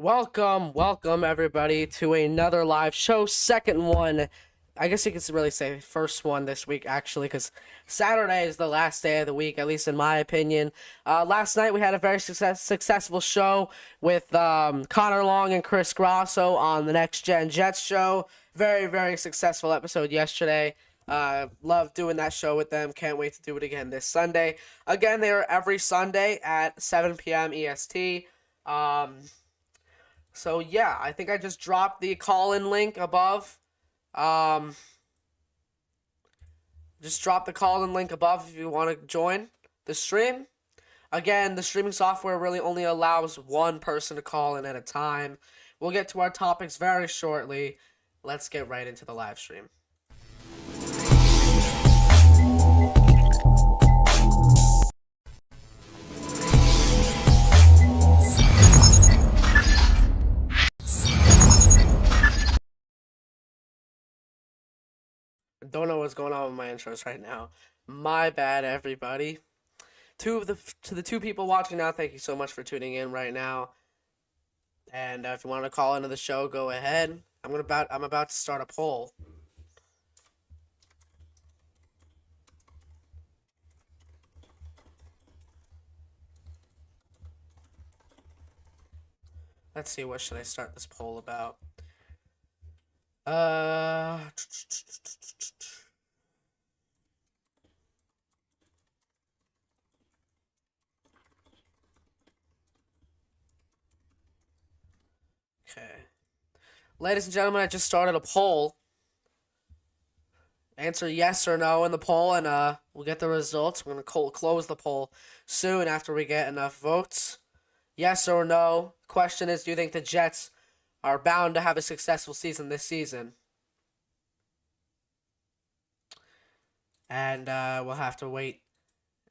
Welcome everybody to another live show. Second one. I guess you could really say first one this week, actually, because Saturday is the last day of the week, at least in my opinion. Last night we had a very successful show with Connor Long and Chris Grosso on the Next Gen Jets show. Very successful episode yesterday. Love doing that show with them. Can't wait to do it again this Sunday. Again, they are every Sunday at 7 p.m. EST. So yeah, I think I just dropped the call-in link above. Um, just drop the call-in link above if you want to join the stream. Again, the streaming software really only allows one person to call in at a time. We'll get to our topics very shortly. Let's get right into the live stream. Don't know what's going on with my intros right now. My bad, everybody. To the two people watching now, thank you so much for tuning in right now. And if you want to call into the show, go ahead. I'm about to start a poll. Let's see, what should I start this poll about? Okay. Ladies and gentlemen, I just started a poll. Answer yes or no in the poll, and we'll get the results. We're gonna close the poll soon after we get enough votes. Yes or no. Question is, do you think the Jets are bound to have a successful season this season? And we'll have to wait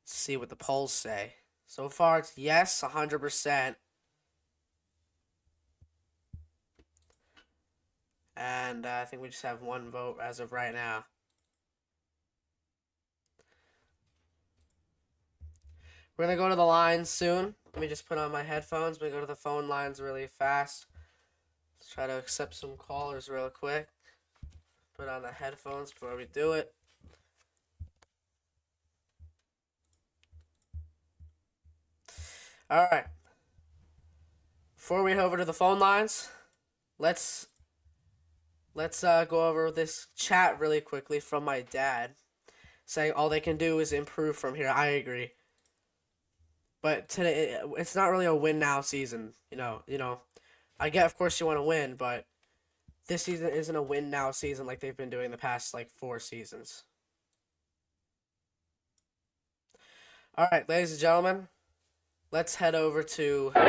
to see what the polls say. So far, it's yes, 100%. And I think we just have one vote as of right now. We're going to go to the lines soon. Let me just put on my headphones. We go to the phone lines really fast. Let's try to accept some callers real quick. Put on the headphones before we do it. All right. Before we head over to the phone lines, let's go over this chat really quickly from my dad, saying all they can do is improve from here. I agree. But today, it's not really a win now season. You know. I get, of course, you want to win, but this season isn't a win now season like they've been doing the past 4 seasons. All right, ladies and gentlemen, let's head over to Jacob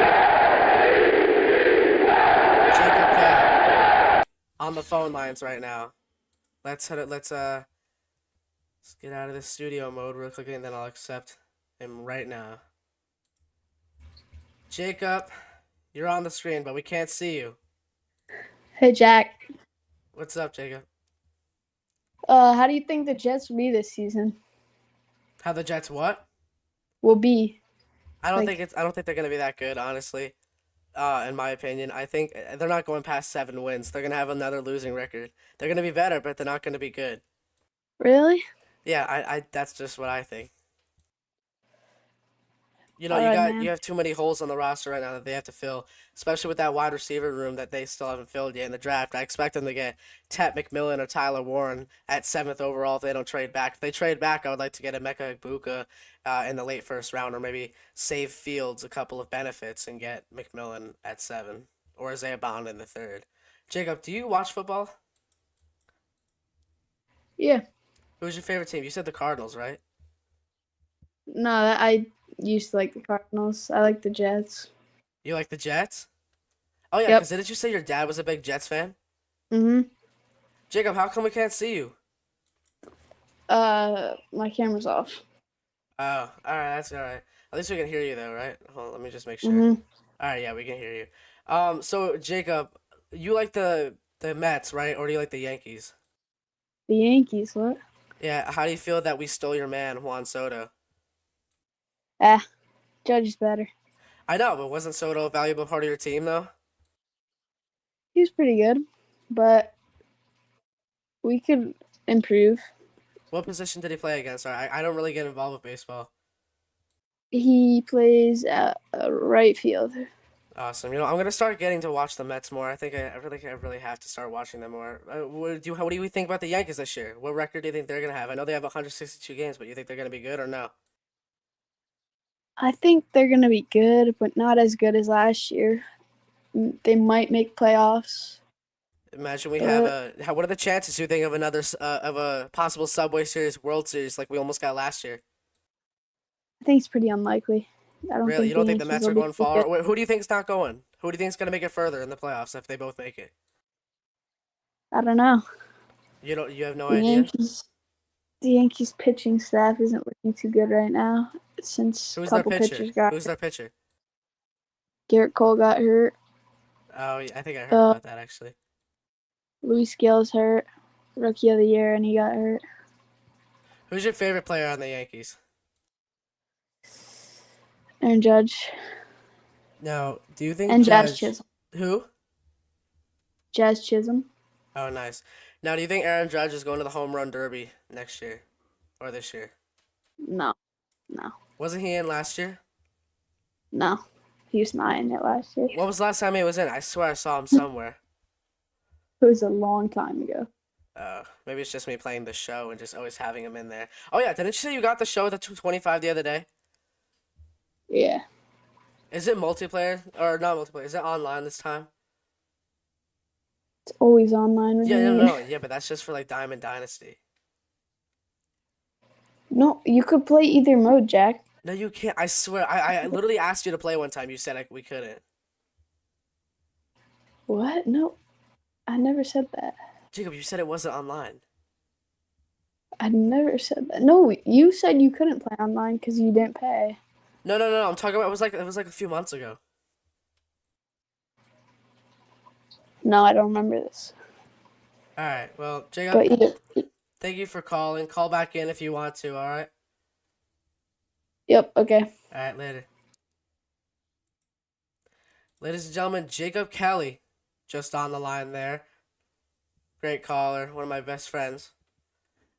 K on the phone lines right now. Let's get out of the studio mode real quickly, and then I'll accept him right now. Jacob, you're on the screen, but we can't see you. Hey, Jack. What's up, Jacob? How do you think the Jets will be this season? How the Jets what? Will be. I don't think they're gonna be that good, honestly. In my opinion, I think they're not going past 7 wins. They're gonna have another losing record. They're gonna be better, but they're not gonna be good. Really? Yeah, I that's just what I think. You have too many holes on the roster right now that they have to fill, especially with that wide receiver room that they still haven't filled yet in the draft. I expect them to get Tet McMillan or Tyler Warren at 7th overall if they don't trade back. If they trade back, I would like to get Emeka Egbuka in the late first round, or maybe save Fields a couple of benefits and get McMillan at 7, or Isaiah Bond in the 3rd. Jacob, do you watch football? Yeah. Who's your favorite team? You said the Cardinals, right? No, I used to like the Cardinals. I like the Jets. You like the Jets? Oh yeah, Yep. because didn't you say your dad was a big Jets fan? Mm-hmm. Jacob, how come we can't see you? My camera's off. Oh, all right, that's all right. At least we can hear you though, right? Hold on, let me just make sure. Mm-hmm. All right, yeah, we can hear you. So Jacob, you like the Mets, right? Or do you like the Yankees? The Yankees, what? Yeah, how do you feel that we stole your man, Juan Soto? Judge is better. I know, but wasn't Soto a valuable part of your team though? He's pretty good, but we could improve. What position did he play again? Sorry, I don't really get involved with baseball. He plays at right field. Awesome. I'm gonna start getting to watch the Mets more. I really have to start watching them more. What do you think about the Yankees this year? What record do you think they're gonna have? I know they have 162 games, but you think they're gonna be good or no? I think they're going to be good, but not as good as last year. They might make playoffs. Imagine we have But a. What are the chances you think of of a possible Subway Series World Series like we almost got last year? I think it's pretty unlikely. I don't Really, you think the don't think the Yankees Mets will are be going too good. far? Who do you think's not going? Who do you think's gonna make it further in the playoffs if they both make it? I don't know. You don't. You have no The idea. Yankees, the Yankees pitching staff isn't looking too good right now since a Who's their couple pitcher? pitchers got Who's hurt. their pitcher? Garrett Cole got hurt. Oh, yeah, I think I heard Uh, about that actually. Luis Gill's hurt. Rookie of the year, and he got hurt. Who's your favorite player on the Yankees? Aaron Judge Now, do you think and Jazz Judge? Chisholm. Who? Jazz Chisholm. Oh, nice. Now, do you think Aaron Judge is going to the home run derby next year or this year? No, no, Wasn't he in last year? no. He was not in it last year. What was the last time he was in? I swear I saw him somewhere. It was a long time ago. Maybe it's just me playing the show and just always having him in there. Oh yeah, didn't you say you got the show at the 225 the other day? Yeah, Is it multiplayer or not multiplayer? Is it online this time? it's always online. What do Yeah, you no, mean? no, yeah, but that's just for like Diamond Dynasty. No, you could play either mode, Jack. No, you can't. I swear, I literally asked you to play one time. You said we couldn't. What? No, I never said that. Jacob, you said it wasn't online. I never said that. No, you said you couldn't play online because you didn't pay. No, no, no. I'm talking about it was like a few months ago. No, I don't remember this. All right. Well, Jacob, But either. thank you for calling. Call back in if you want to. All right. Yep. Okay. All right. Later. Ladies and gentlemen, Jacob Kelly, just on the line there. Great caller, one of my best friends.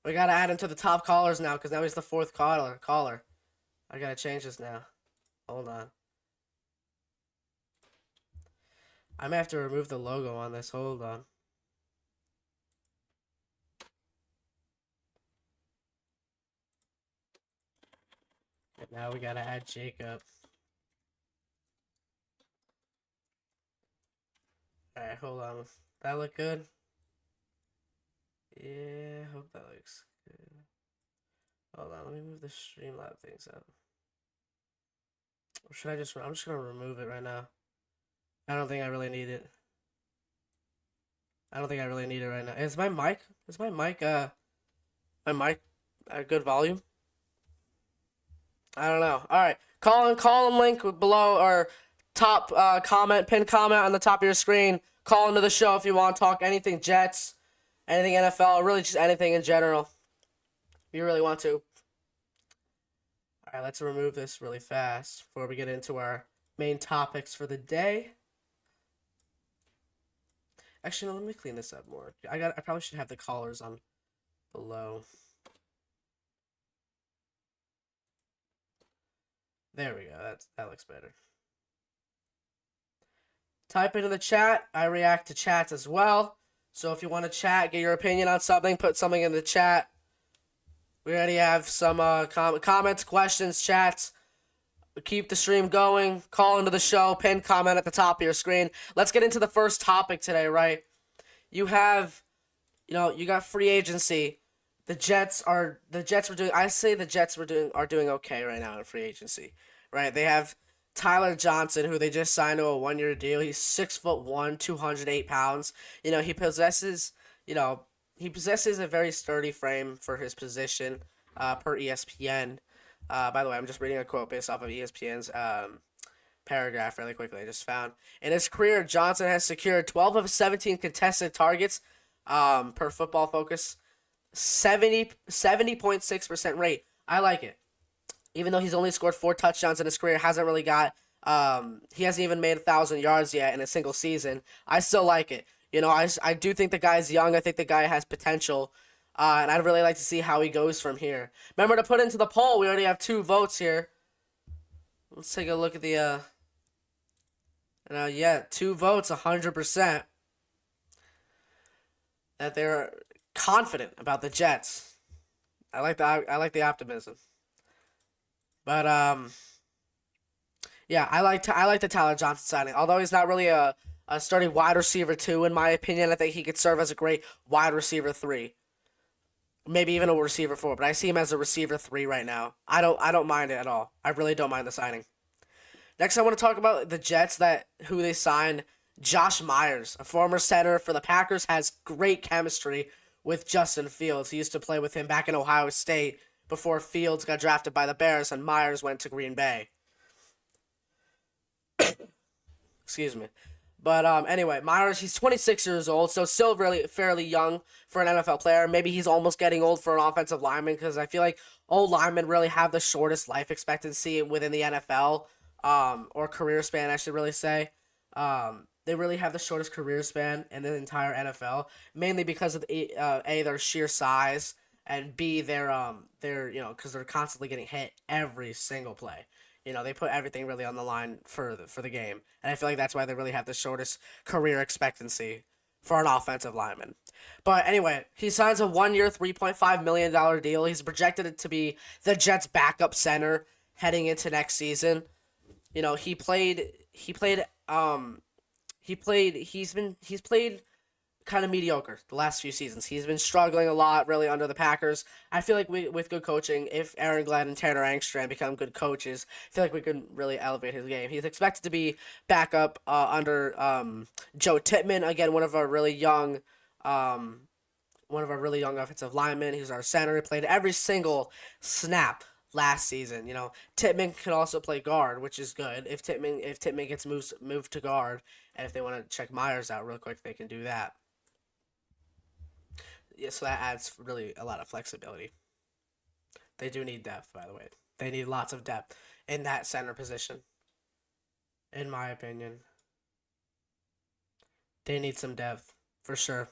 We gotta add him to the top callers now, because now he's the fourth caller. I gotta change this now. Hold on. I may have to remove the logo on this. Hold on. And now we gotta add Jacob. Alright, hold on. That look good? Yeah, hope that looks good. Hold on, let me move the Streamlab things up. Or should I just, I'm just gonna remove it right now. I don't think I really need it. I don't think I really need it right now. Is my mic a good volume? I don't know. Alright, call in link below, or top pinned comment on the top of your screen. Call into the show if you want to talk anything Jets, anything NFL, or really just anything in general. If you really want to. Alright, let's remove this really fast before we get into our main topics for the day. Actually, no, let me clean this up more. I probably should have the callers on below. There we go. That looks better. Type into the chat. I react to chats as well. So if you want to chat, get your opinion on something, put something in the chat. We already have some comments, questions, chats. Keep the stream going. Call into the show. Pin comment at the top of your screen. Let's get into the first topic today, right? You got free agency. The Jets are doing okay right now in free agency, right? They have Tyler Johnson, who they just signed to a 1-year deal. He's 6'1", 208 pounds. He possesses a very sturdy frame for his position, per ESPN. By the way, I'm just reading a quote based off of ESPN's paragraph really quickly. I just found in his career, Johnson has secured 12 of 17 contested targets, per Football Focus. 70.6% rate. I like it. Even though he's only scored 4 touchdowns in his career, hasn't really got He hasn't even made 1,000 yards yet in a single season. I still like it. I do think the guy's young. I think the guy has potential. And I'd really like to see how he goes from here. Remember to put into the poll. We already have 2 votes here. Let's take a look at the. Yeah, 2 votes, 100%. That they're confident about the Jets. I like the optimism. But yeah, I like the Tyler Johnson signing. Although he's not really a starting wide receiver 2 in my opinion, I think he could serve as a great wide receiver 3. Maybe even a receiver 4, but I see him as a receiver 3 right now. I don't mind it at all. I really don't mind the signing. Next, I want to talk about the Jets who they signed. Josh Myers, a former center for the Packers, has great chemistry with Justin Fields. He used to play with him back in Ohio State before Fields got drafted by the Bears and Myers went to Green Bay. Excuse me. But anyway, Myers, he's 26 years old, so still really fairly young for an NFL player. Maybe he's almost getting old for an offensive lineman because I feel like old linemen really have the shortest life expectancy within the NFL, or career span, I should really say. They really have the shortest career span in the entire NFL, mainly because of their sheer size, and B their because they're constantly getting hit every single play. They put everything really on the line for the game, and I feel like that's why they really have the shortest career expectancy for an offensive lineman. But anyway, he signs a 1-year, $3.5 million deal. He's projected to be the Jets' backup center heading into next season. He played. He's played kind of mediocre the last few seasons. He's been struggling a lot, really, under the Packers. I feel like with good coaching, if Aaron Glenn and Tanner Angstrand become good coaches, I feel like we could really elevate his game. He's expected to be back up under Joe Tippmann, again, one of our really young offensive linemen. He's our center. He played every single snap last season. Tippmann can also play guard, which is good. If Tippmann gets moved to guard, and if they want to check Myers out real quick, they can do that. Yeah, so that adds really a lot of flexibility. They do need depth, by the way. They need lots of depth in that center position, in my opinion. They need some depth, for sure.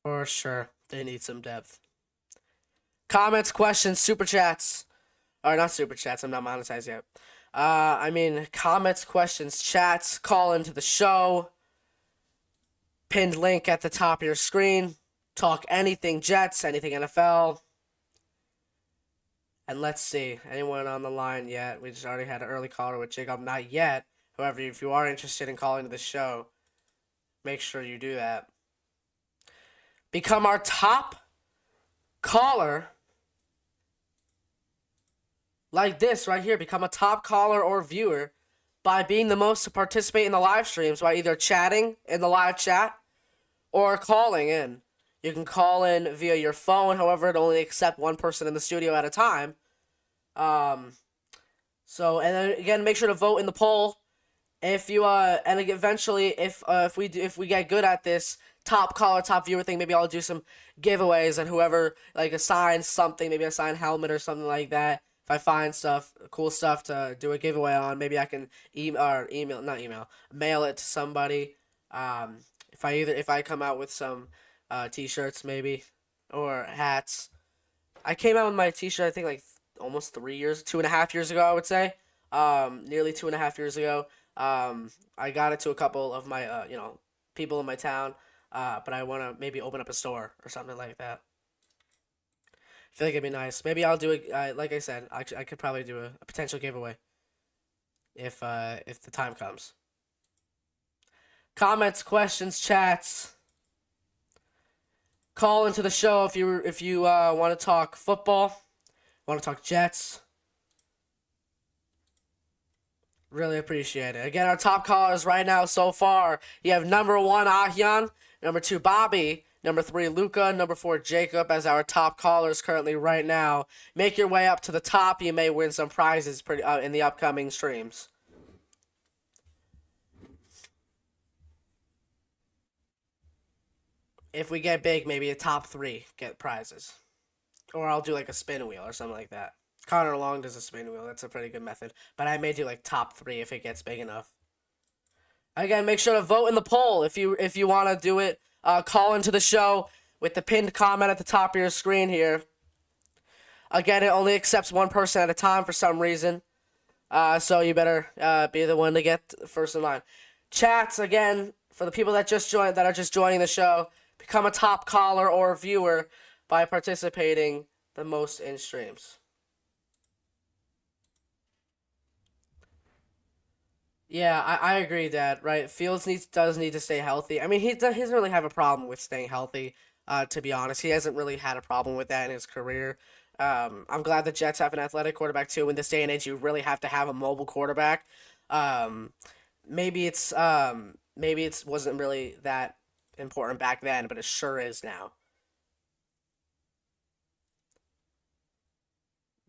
For sure, they need some depth. Comments, questions, super chats. Or not super chats, I'm not monetized yet. Comments, questions, chats, call into the show. Pinned link at the top of your screen. Talk anything Jets, anything NFL. And let's see. Anyone on the line yet? We just already had an early caller with Jacob. Not yet. However, if you are interested in calling to the show, make sure you do that. Become our top caller. Like this right here. Become a top caller or viewer by being the most to participate in the live streams by either chatting in the live chat or calling in. You can call in via your phone. However, it only accept one person in the studio at a time. So, and then again, make sure to vote in the poll. If you and eventually, if we get good at this top caller, top viewer thing, maybe I'll do some giveaways, and whoever assigns something, maybe a signed helmet or something like that. If I find cool stuff to do a giveaway on, maybe I can mail it to somebody. If I come out with some t-shirts maybe, or hats. I came out with my t-shirt I think almost 2.5 years ago, I would say. Nearly 2.5 years ago. I got it to a couple of my people in my town, but I want to maybe open up a store or something like that. I feel like it'd be nice. Maybe I'll do it. Like I said, I could probably do a potential giveaway if the time comes. Comments, questions, chats. Call into the show if you want to talk football, want to talk Jets. Really appreciate it. Again, our top callers right now so far. You have number 1, Ahyan. Number 2, Bobby. Number 3, Luca. Number 4, Jacob as our top callers currently right now. Make your way up to the top. You may win some prizes in the upcoming streams. If we get big, maybe a top 3 get prizes. Or I'll do a spin wheel or something like that. Connor Long does a spin wheel. That's a pretty good method. But I may do like top 3 if it gets big enough. Again, make sure to vote in the poll if you want to do it. Call into the show with the pinned comment at the top of your screen here. Again, it only accepts one person at a time for some reason. So you better be the one to get first in line. Chats, again, for the people that are just joining the show, become a top caller or viewer by participating the most in streams. Yeah, I agree, Dad. Right, Fields does need to stay healthy. I mean, he doesn't really have a problem with staying healthy. To be honest, he hasn't really had a problem with that in his career. I'm glad the Jets have an athletic quarterback too. In this day and age, you really have to have a mobile quarterback. Um, maybe it's wasn't really that important back then, but it sure is now.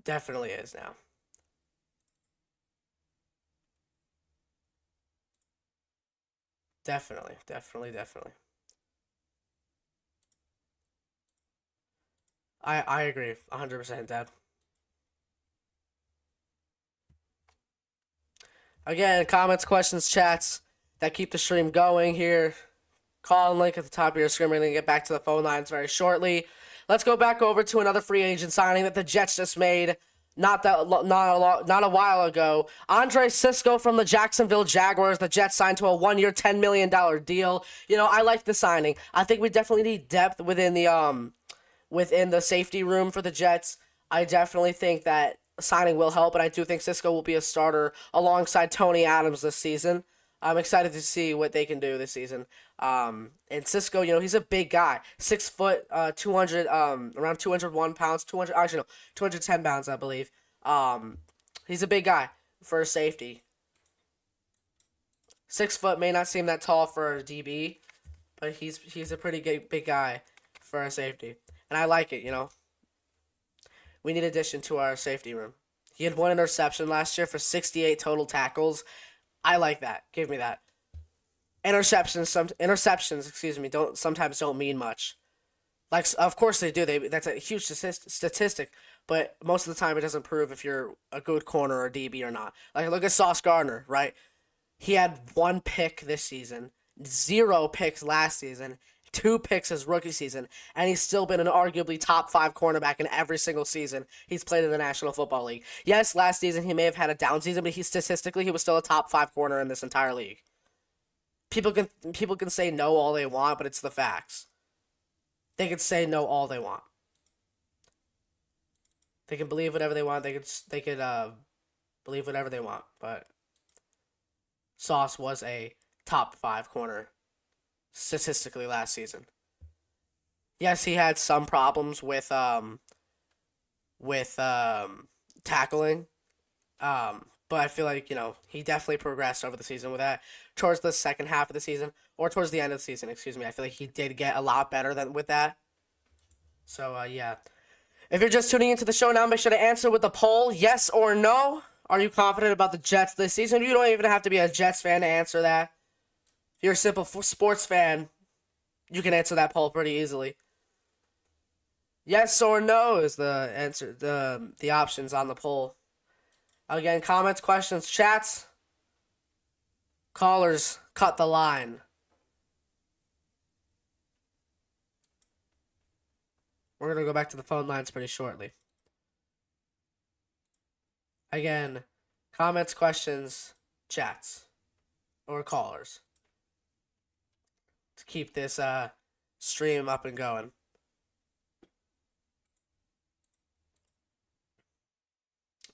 Definitely is now. Definitely, definitely, definitely. I agree, 100%, Dad. Again, comments, questions, chats that keep the stream going here. Call and link at the top of your screen. We're going to get back to the phone lines very shortly. Let's go back over to another free agent signing that the Jets just made not a while ago. Andre Cisco from the Jacksonville Jaguars. The Jets signed to a 1-year, $10 million deal. I like the signing. I think we definitely need depth within the safety room for the Jets. I definitely think that signing will help, and I do think Cisco will be a starter alongside Tony Adams this season. I'm excited to see what they can do this season. And Cisco, he's a big guy, 6 foot, 200, around 201 pounds, 200, actually no, 210 pounds, I believe. He's a big guy for a safety. 6 foot may not seem that tall for a DB, but he's a pretty big guy for a safety, and I like it. We need addition to our safety room. He had 1 interception last year for 68 total tackles. I like that. Give me that. Interceptions, excuse me, don't mean much. Like, of course they do. That's a huge statistic, but most of the time it doesn't prove if you're a good corner or DB or not. Like, look at Sauce Gardner, right? He had 1 pick this season, 0 picks last season, 2 picks his rookie season, and he's still been an arguably top 5 cornerback in every single season he's played in the National Football League. Yes, last season he may have had a down season, but he was still a top 5 corner in this entire league. People can say no all they want, but it's the facts. They can say no all they want. They can believe whatever they want. They could believe whatever they want, but Sauce was a top 5 corner statistically last season. Yes, he had some problems with tackling. But I feel like, he definitely progressed over the season with that. Towards the second half of the season, or towards the end of the season, excuse me. I feel like he did get a lot better than with that. So, yeah. If you're just tuning into the show now, make sure to answer with the poll, yes or no. Are you confident about the Jets this season? You don't even have to be a Jets fan to answer that. If you're a simple sports fan, you can answer that poll pretty easily. Yes or no is the answer, the options on the poll. Again, comments, questions, chats. Callers, cut the line. We're going to go back to the phone lines pretty shortly. Again, comments, questions, chats, or callers. To keep this stream up and going.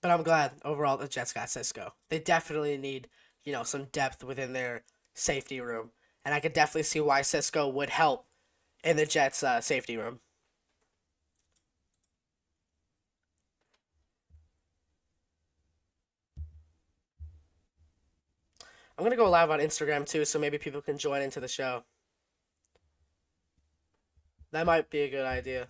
But I'm glad overall the Jets got Cisco. They definitely need, some depth within their safety room. And I could definitely see why Cisco would help in the Jets' safety room. I'm going to go live on Instagram too, so maybe people can join into the show. That might be a good idea.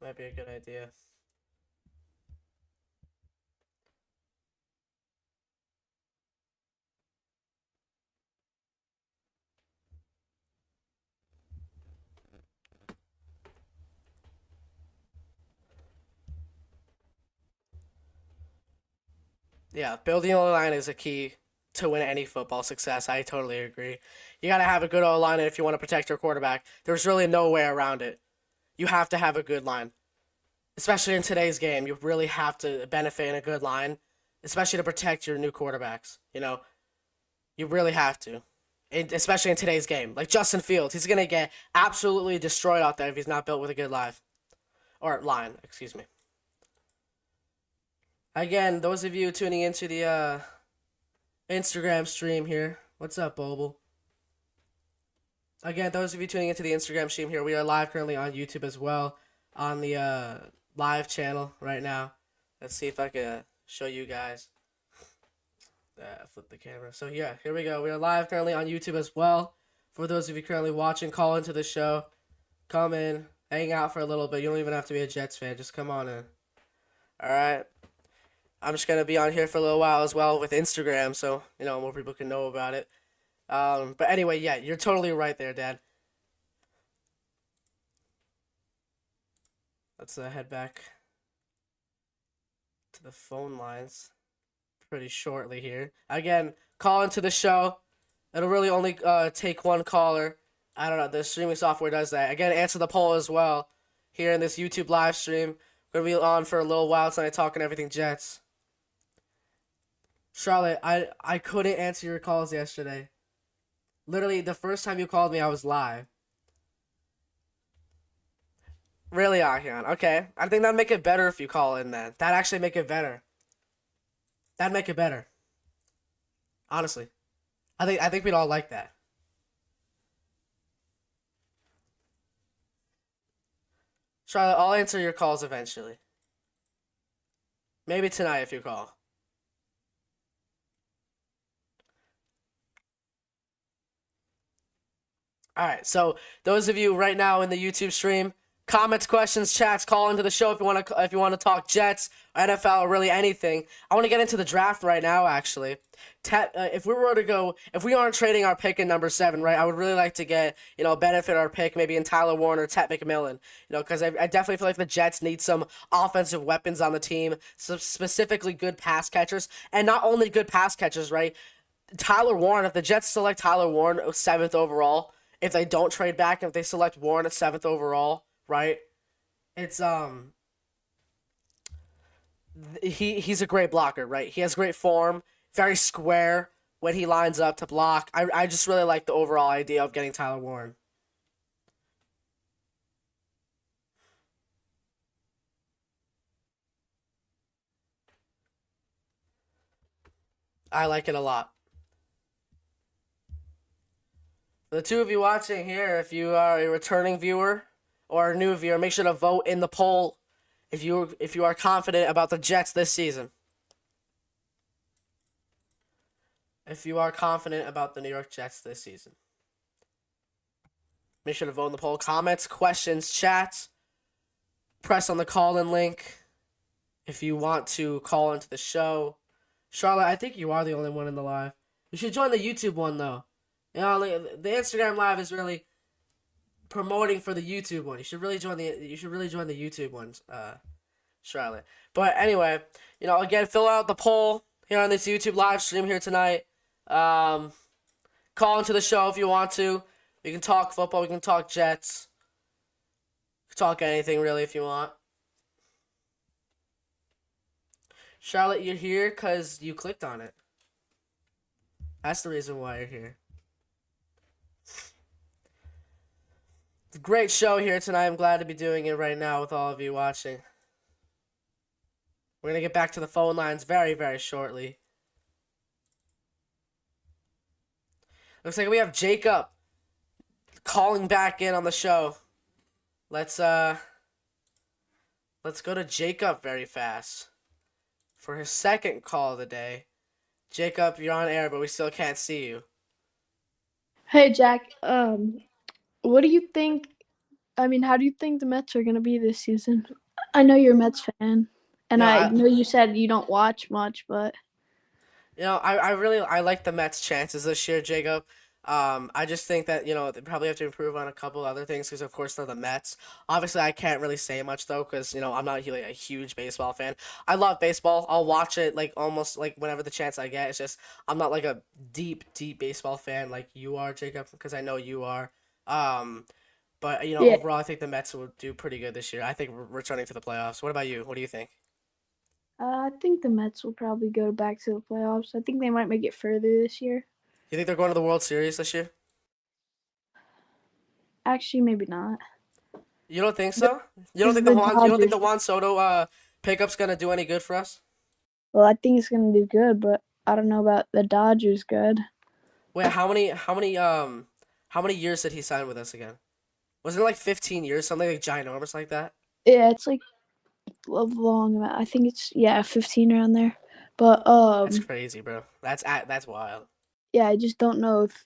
Might be a good idea. Yeah, building O-line is a key to win any football success. I totally agree. You got to have a good O-line if you want to protect your quarterback. There's really no way around it. You have to have a good line, especially in today's game. You really have to benefit in a good line, especially to protect your new quarterbacks. You really have to, especially in today's game. Like Justin Fields, he's gonna get absolutely destroyed out there if he's not built with a good line. Excuse me. Again, those of you tuning into the Instagram stream here, what's up, Boble? Again, those of you tuning into the Instagram stream here, we are live currently on YouTube as well, on the live channel right now. Let's see if I can show you guys. Flip the camera. So yeah, here we go. We are live currently on YouTube as well. For those of you currently watching, call into the show. Come in, hang out for a little bit. You don't even have to be a Jets fan. Just come on in. All right. I'm just gonna be on here for a little while as well with Instagram, so more people can know about it. But anyway, yeah, you're totally right there, Dad. Let's head back to the phone lines pretty shortly here. Again, call into the show. It'll really only take one caller. I don't know. The streaming software does that. Again, answer the poll as well here in this YouTube live stream. We're going to be on for a little while tonight talking everything Jets. Charlotte, I couldn't answer your calls yesterday. Literally, the first time you called me, I was live. Really, Ahyan? Okay. I think that'd make it better if you call in then. That'd actually make it better. That'd make it better. Honestly. I think we'd all like that. Charlotte, I'll answer your calls eventually. Maybe tonight if you call. All right, so those of you right now in the YouTube stream, comments, questions, chats, call into the show if you want to talk Jets, NFL, or really anything. I want to get into the draft right now. Actually, if we aren't trading our pick in number 7, right? I would really like to get benefit our pick maybe in Tyler Warner, Tet McMillan, because I definitely feel like the Jets need some offensive weapons on the team, some specifically good pass catchers, and not only good pass catchers, right? Tyler Warren, if the Jets select Tyler Warren 7th overall, if they don't trade back, if they select Warren at 7th overall, right? It's he's a great blocker, right? He has great form, very square when he lines up to block. I just really like the overall idea of getting Tyler Warren. I like it a lot. For the two of you watching here, if you are a returning viewer or a new viewer, make sure to vote in the poll if you are confident about the Jets this season. If you are confident about the New York Jets this season. Make sure to vote in the poll. Comments, questions, chats. Press on the call-in link if you want to call into the show. Charlotte, I think you are the only one in the live. You should join the YouTube one, though. The Instagram live is really promoting for the YouTube one. You should really join the YouTube ones, Charlotte. But anyway, again, fill out the poll here on this YouTube live stream here tonight. Call into the show if you want to. We can talk football. We can talk Jets. We can talk anything really if you want. Charlotte, you're here because you clicked on it. That's the reason why you're here. It's a great show here tonight. I'm glad to be doing it right now with all of you watching. We're going to get back to the phone lines very, very shortly. Looks like we have Jacob calling back in on the show. Let's go to Jacob very fast for his second call of the day. Jacob, you're on air, but we still can't see you. Hey, Jack. What do you think? I mean, how do you think the Mets are going to be this season? I know you're a Mets fan, and I know you said you don't watch much, but I like the Mets' chances this year, Jacob. I just think that they probably have to improve on a couple other things because of course they're the Mets. Obviously, I can't really say much though because I'm not really a huge baseball fan. I love baseball. I'll watch it like almost like whenever the chance I get. It's just I'm not like a deep baseball fan like you are, Jacob, because I know you are. Um, but Yeah, overall, I think the Mets will do pretty good this year. I think returning to the playoffs. What about you? What do you think? I think the Mets will probably go back to the playoffs. I think they might make it further this year. You think they're going to the World Series this year? Actually, maybe not. You don't think so? You don't Because think the the Juan? You don't think Dodgers. the Juan Soto pickup's gonna do any good for us? Well, I think it's gonna do good, but I don't know about the Dodgers. Good. Wait, how many years did he sign with us again? Wasn't it like 15 years, something like ginormous like that? Yeah, it's like a long amount. I think it's 15 around there. But That's crazy, bro. That's wild. yeah, I just don't know if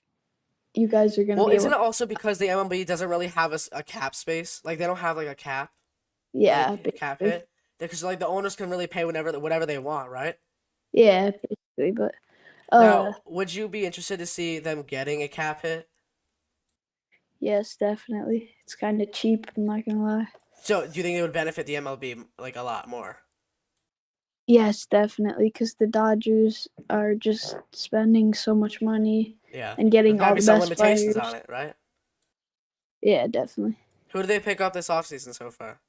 you guys are gonna Well, be isn't able. it also because the MLB doesn't really have a cap space? Like they don't have like a cap, Yeah, like a cap basically. hit, because like the owners can really pay whatever they want, right? Yeah, basically. But Now, would you be interested to see them getting a cap hit? yes, definitely. It's kind of cheap. I'm not gonna lie. So, do you think it would benefit the MLB like a lot more? Yes, definitely, because the Dodgers are just spending so much money Yeah, and there's getting got to all be the some best limitations on players. it, right? Yeah, definitely. Who did they pick up this offseason so far?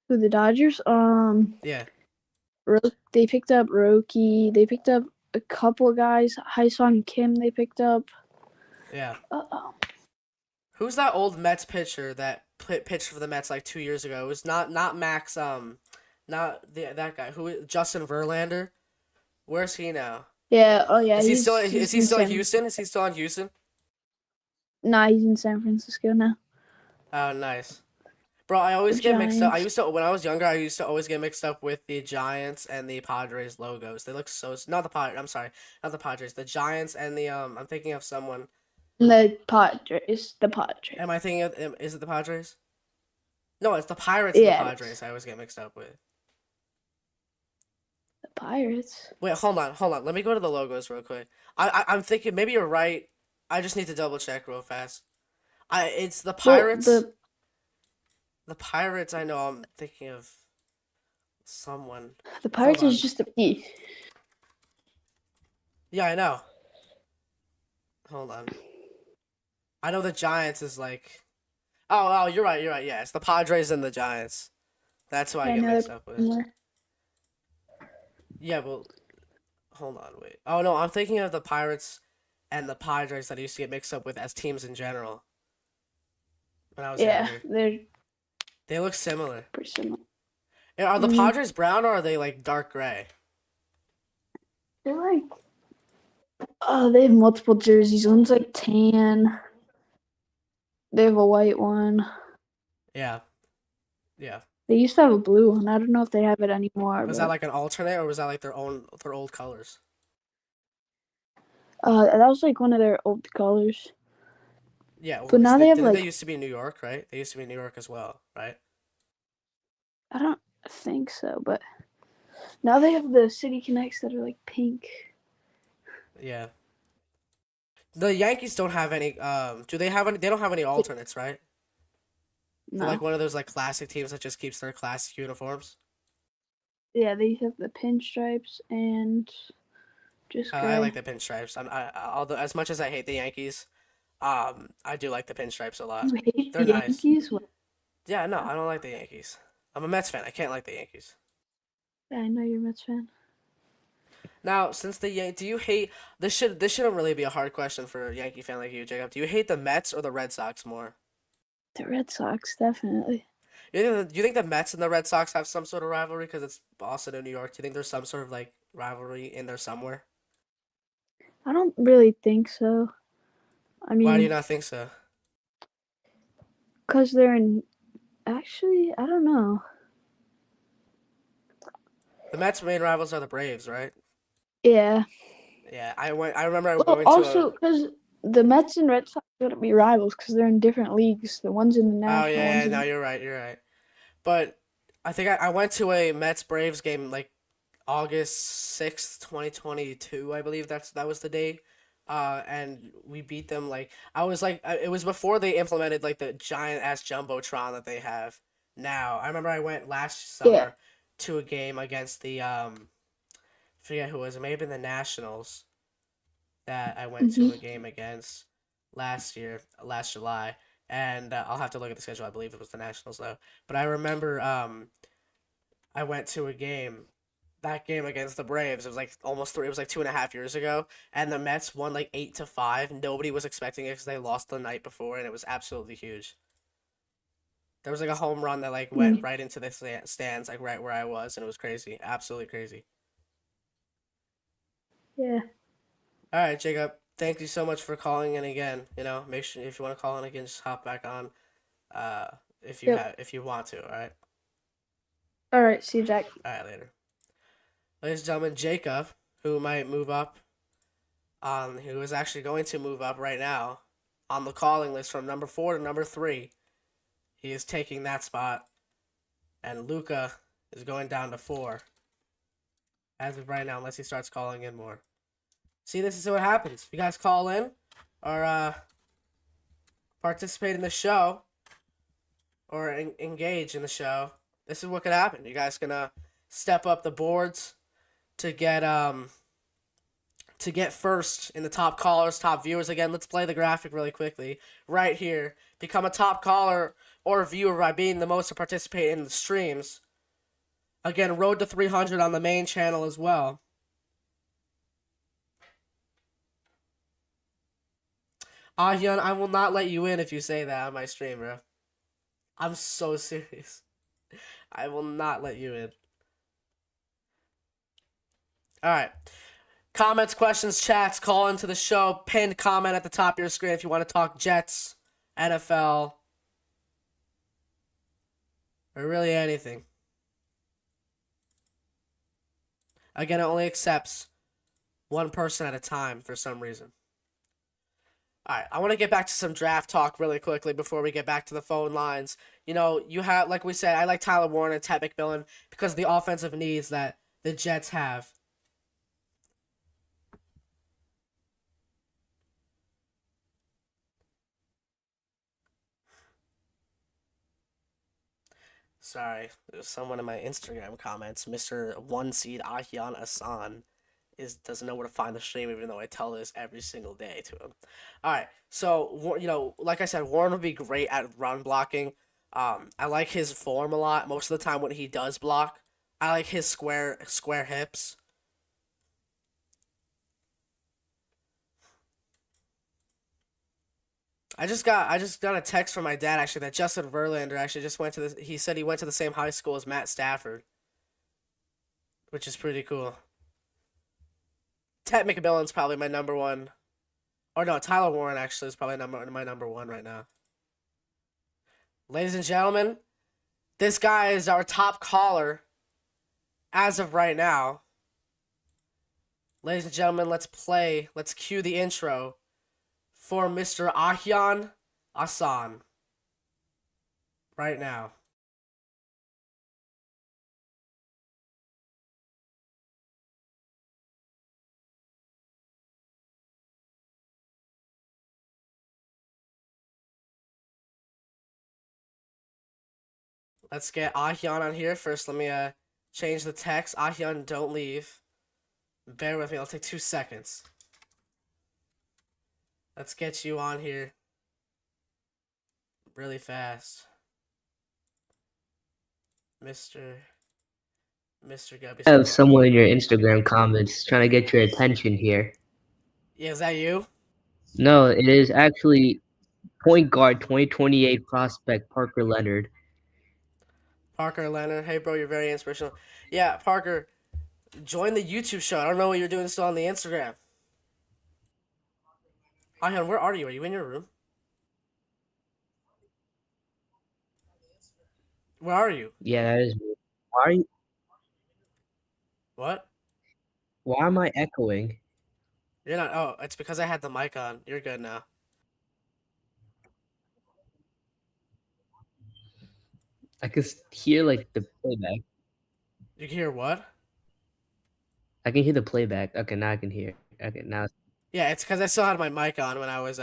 Who the Dodgers? Yeah, They picked up Roki. They picked up a couple of guys. Hyesung Kim. They picked up. yeah. Uh, Who's that old Mets pitcher that pitched for the Mets like 2 years ago? It was not Max not that guy. Justin Verlander? Where's he now? yeah. Oh yeah. Is he still He's is he in still in San. Houston? Is he still in Houston? Nah, he's in San Francisco now. Oh, nice. Bro, I The always get mixed up. I Giants. used to when I was younger, I used to always get mixed up with the Giants and the Padres logos. They look so not the Padres. I'm sorry, not the Padres. The Giants and the I'm thinking of someone. The Padres. The Padres. Am I thinking of is it the Padres? No, it's the Pirates and the Yeah, it's Padres. I always get mixed up with. the Pirates. Wait, hold on. Let me go to the logos real quick. I'm thinking maybe you're right. I just need to double check real fast. It's the Well, Pirates. The Pirates. I know. I'm thinking of someone. the Hold Pirates is on. just a piece. Yeah, I know. Hold on. I know the Giants is like. Oh, you're right. You're right. Yeah, it's the Padres and the Giants. That's who I I get know mixed they're up with. somewhere. Yeah, well, hold on, wait. Oh no, I'm thinking of the Pirates and the Padres that I used to get mixed up with as teams in general when I was Yeah, younger. they're They look similar. pretty similar. Are the Hmm. Padres brown or are they like dark gray? They're like, oh, they have multiple jerseys. One's like tan. They have a white one. Yeah, yeah. They used to have a blue one. I don't know if they have it anymore, Was that but like an alternate or was that like their old colors? that was like one of their old colors. Yeah, well, But because now they have didn't they like, used to be in New York, right? They used to be in New York as well, right? I don't think so, but now they have the City Connects that are like pink. Yeah. The Yankees don't have any. Do they have any? They don't have any alternates, right? They're like No. one of those like classic teams that just keeps their classic uniforms. Yeah, they have the pinstripes and just I like gray. the pinstripes. Although as much as I hate the Yankees, I do like the pinstripes a lot. You hate They're the nice. Yankees? What? Yeah, no, I don't like the Yankees. I'm a Mets fan. I can't like the Yankees. Yeah, I know you're a Mets fan. Now, since do you hate this shouldn't really be a hard question for a Yankee fan like you, Jacob. Do you hate the Mets or the Red Sox more? The Red Sox, definitely. Do you think the Mets and the Red Sox have some sort of rivalry because it's Boston and New York? Do you think there's some sort of like rivalry in there somewhere? I don't really think so. I Why do you mean, not think so? because they're in. Actually, I don't know. The Mets' main rivals are the Braves, right? Yeah. Yeah, I remember Well, going to a. also because the Mets and Red Sox wouldn't be rivals because they're in different leagues. The one's in the Oh National, yeah, one's yeah, in no, the. you're right, you're right. But I think I went to a Mets Braves game like August 6th, 2022, I believe that was the day and we beat them. Like I was like, it was before they implemented like the giant ass jumbotron that they have now. I remember I went last Yeah. summer to a game against the forget who it was. It may have been the Nationals that I went to a Mhm. game against last year, last July. And I'll have to look at the schedule. I believe it was the Nationals though. But I remember I went to a game, that game against the Braves. It was like almost three. It was like 2.5 years ago, and the Mets won like 8-5. Nobody was expecting it because they lost the night before, and it was absolutely huge. There was like a home run that like went Mm. right into the stands, like right where I was, and it was crazy, absolutely crazy. Yeah. All right, Jacob. Thank you so much for calling in again. Make sure if you want to call in again, just hop back on. Uh, Yep. if you want to. All right. All right. See you, Jack. All right. Later, ladies and gentlemen. Jacob, who might move up who is actually going to move up right now on the calling list from number 4 to number 3. He is taking that spot, and Luca is going down to 4 as of right now, unless he starts calling in more. See, this is what happens. If you guys call in or participate in the show or engage in the show, this is what could happen. You guys can step up the boards to get first in the top callers, top viewers. Again, let's play the graphic really quickly right here. Become a top caller or viewer by being the most to participate in the streams. Again, road to 300 on the main channel as well. Hyun, I will not let you in if you say that on my stream, bro. I'm so serious. I will not let you in. All right. Comments, questions, chats, call into the show. Pinned comment at the top of your screen if you want to talk Jets, NFL, or really anything. Again, it only accepts one person at a time for some reason. All right, I want to get back to some draft talk really quickly before we get back to the phone lines. You have, like we said, I like Tyler Warren and Ted McMillan because of the offensive needs that the Jets have. Sorry, there's someone in my Instagram comments, Mr. One Seed Ahyan Asan, doesn't know where to find the stream, even though I tell this every single day to him. All right, so like I said, Warren would be great at run blocking. I like his form a lot. Most of the time when he does block, I like his square hips. I just got a text from my dad actually that Justin Verlander actually just went to the. He said he went to the same high school as Matt Stafford, which is pretty cool. Ted McMillan's probably my number one. Or no, Tyler Warren actually is probably my number one right now. Ladies and gentlemen, this guy is our top caller as of right now. Ladies and gentlemen, let's cue the intro for Mr. Ahyan Asan right now. Let's get Ahyan on here first. Let me change the text. Ahyan, don't leave. Bear with me. It'll take 2 seconds. Let's get you on here really fast, Mister Gubby. I have someone in your Instagram comments trying to get your attention here. Yeah, is that you? No, it is actually point guard 2028 prospect Parker Leonard. Parker Leonard. Hey, bro, you're very inspirational. Yeah, Parker, join the YouTube show. I don't know what you're doing still on the Instagram. Ahyan, where are you? Are you in your room? Where are you? Yeah, that is me. Why are you, What? why am I echoing? You're not. Oh, it's because I had the mic on. You're good now. I can hear like the playback. You can hear what? I can hear the playback. Okay, now I can hear. Okay, now. Yeah, it's because I still had my mic on when I was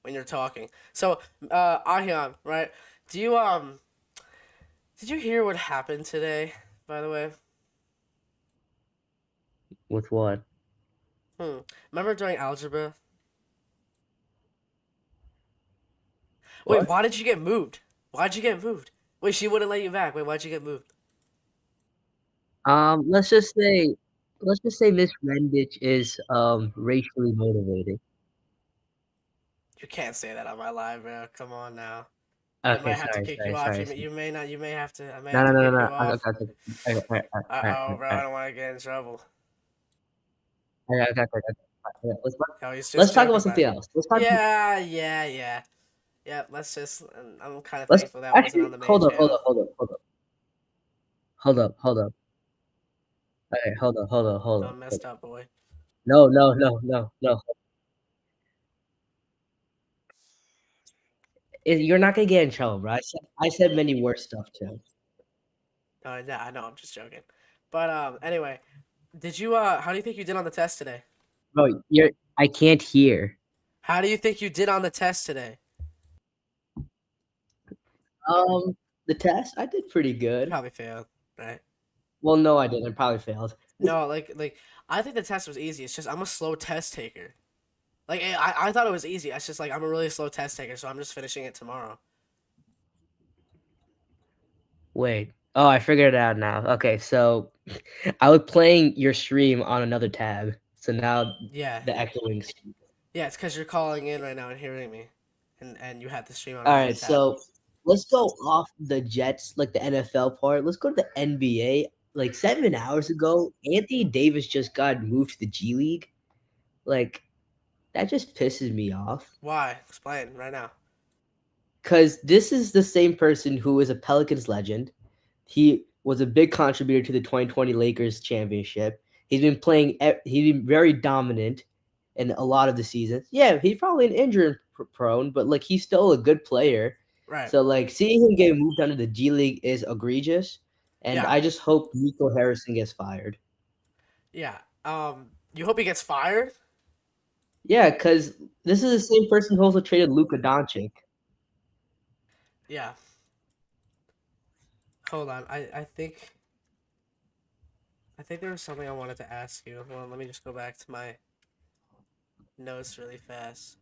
when you're talking. So, Ahyan, right? Do you did you hear what happened today? By the way, With what? hmm. Remember during algebra? Wait, What? why did you get moved? Why'd you get moved? Wait, she wouldn't let you back. Wait, why'd you get moved? Um, let's just say, let's just say Miss Rendich is racially motivated. You can't say that on my live, bro. Come on now. I Okay, might have to sorry, kick you sorry, off. sorry. You may not. You may have to. I may No, have no, to no, no, kick no. you off. Okay, okay, okay, Uh-oh, bro. I don't want to get in trouble. okay. Oh, he's Let's just talk joking about about it. something else. Yeah, yeah, yeah. Yeah, let's just. I'm kind of Let's thankful that wasn't actually on the main channel. hold up. Okay, hold Done up. messed up, boy. No, no, no, no, no. You're not gonna get in trouble, bro. I said many worse stuff too. Yeah, I know. I'm just joking. But anyway, did you how do you think you did on the test today? Bro, I can't hear. How do you think you did on the test today? Um, the test, I did pretty You good. probably failed, right? Well, no, I didn't. I probably failed. No, like I think the test was easy. It's just I'm a slow test taker. Like I thought it was easy. It's just like I'm a really slow test taker, so I'm just finishing it tomorrow. Wait. Oh, I figured it out now. Okay, so I was playing your stream on another tab. So now Yeah, the echoing. yeah. It's because you're calling in right now and hearing me, and you had the stream on All another right, tab. so let's go off the Jets, like the NFL part. Let's go to the NBA. Like 7 hours ago, Anthony Davis just got moved to the G League. Like that just pisses me off. Why? Explain right now. Because this is the same person who is a Pelicans legend. He was a big contributor to the 2020 Lakers championship. He's been very dominant in a lot of the seasons. Yeah, he's probably an injury prone, but like he's still a good player. Right. So like seeing him get moved under the G League is egregious, and Yeah. I just hope Nico Harrison gets fired. Yeah. You hope he gets fired? Yeah, because this is the same person who also traded Luka Doncic. Yeah. Hold on. I think there was something I wanted to ask you. Well, let me just go back to my notes really fast.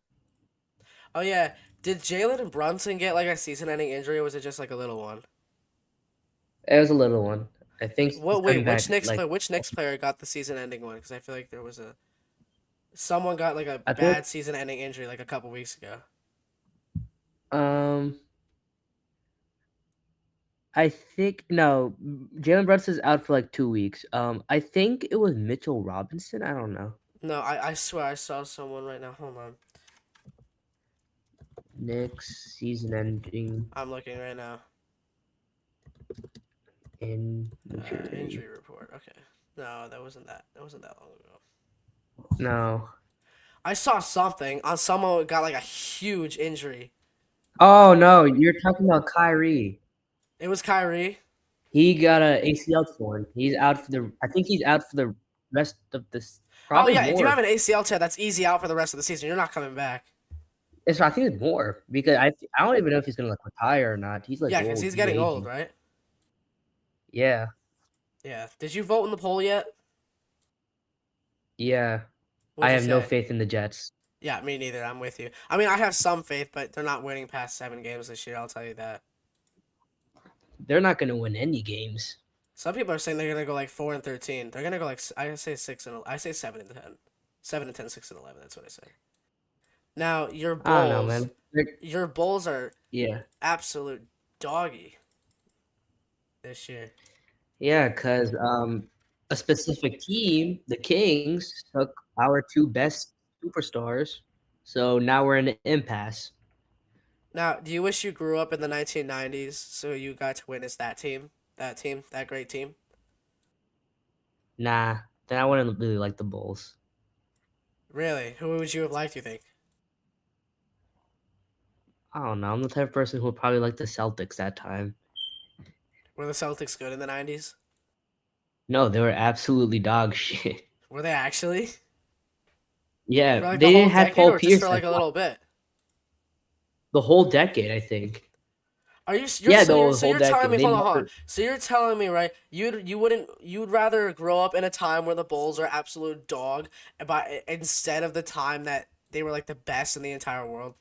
Oh yeah, did Jalen Brunson get like a season-ending injury, or was it just like a little one? It was a little one. I think he's What? Wait, coming back. Like Which Knicks player got the season-ending one? Because I feel like there was a someone got like a I think. bad season-ending injury like a couple weeks ago. Um, I think no, Jalen Brunson's out for like 2 weeks. I think it was Mitchell Robinson. I don't know. No, I swear I saw someone right now. Hold on, Knicks season-ending I'm looking right now. injury. Injury report. Okay. No, that wasn't that. That wasn't that long ago. No. I saw something on someone who got like a huge injury. Oh no, you're talking about Kyrie. It was Kyrie. He got a ACL torn. He's out for the. I think he's out for the rest of this. Oh Probably yeah, if you have more. an ACL tear, that's easy out for the rest of the season. You're not coming back. I think it's more because I don't even know if he's gonna like retire or not. He's like Yeah, because old. he's He's getting old, aging. right? Yeah. Yeah. Did you vote in the poll yet? Yeah. I What'd you have no say? faith in the Jets. Yeah, me neither. I'm with you. I mean, I have some faith, but they're not winning past 7 games this year. I'll tell you that. They're not gonna win any games. Some people are saying they're gonna go like 4-13. They're gonna go like I say 6 and I say 7-10, 7-10, 6-11. That's what I say. Now I don't know, man. your Bulls are Yeah. absolute doggy this year. Yeah, because a specific team, the Kings, took our two best superstars. So now we're in an impasse. Now, do you wish you grew up in the 1990s so you got to witness that great team? Nah, then I wouldn't really like the Bulls. Really? Who would you have liked, you think? I don't know. I'm the type of person who would probably like the Celtics that time. Were the Celtics good in the 90s? No, they were absolutely dog shit. Were they actually? Yeah, For like the they whole didn't have decade Paul or just for Pierce like a little bit? the whole decade, I think. Are you Yeah, the so whole you're telling decade. me, They hold on. never. So you're telling me, right? You'd rather grow up in a time where the Bulls are absolute dog, but instead of the time that they were like the best in the entire world.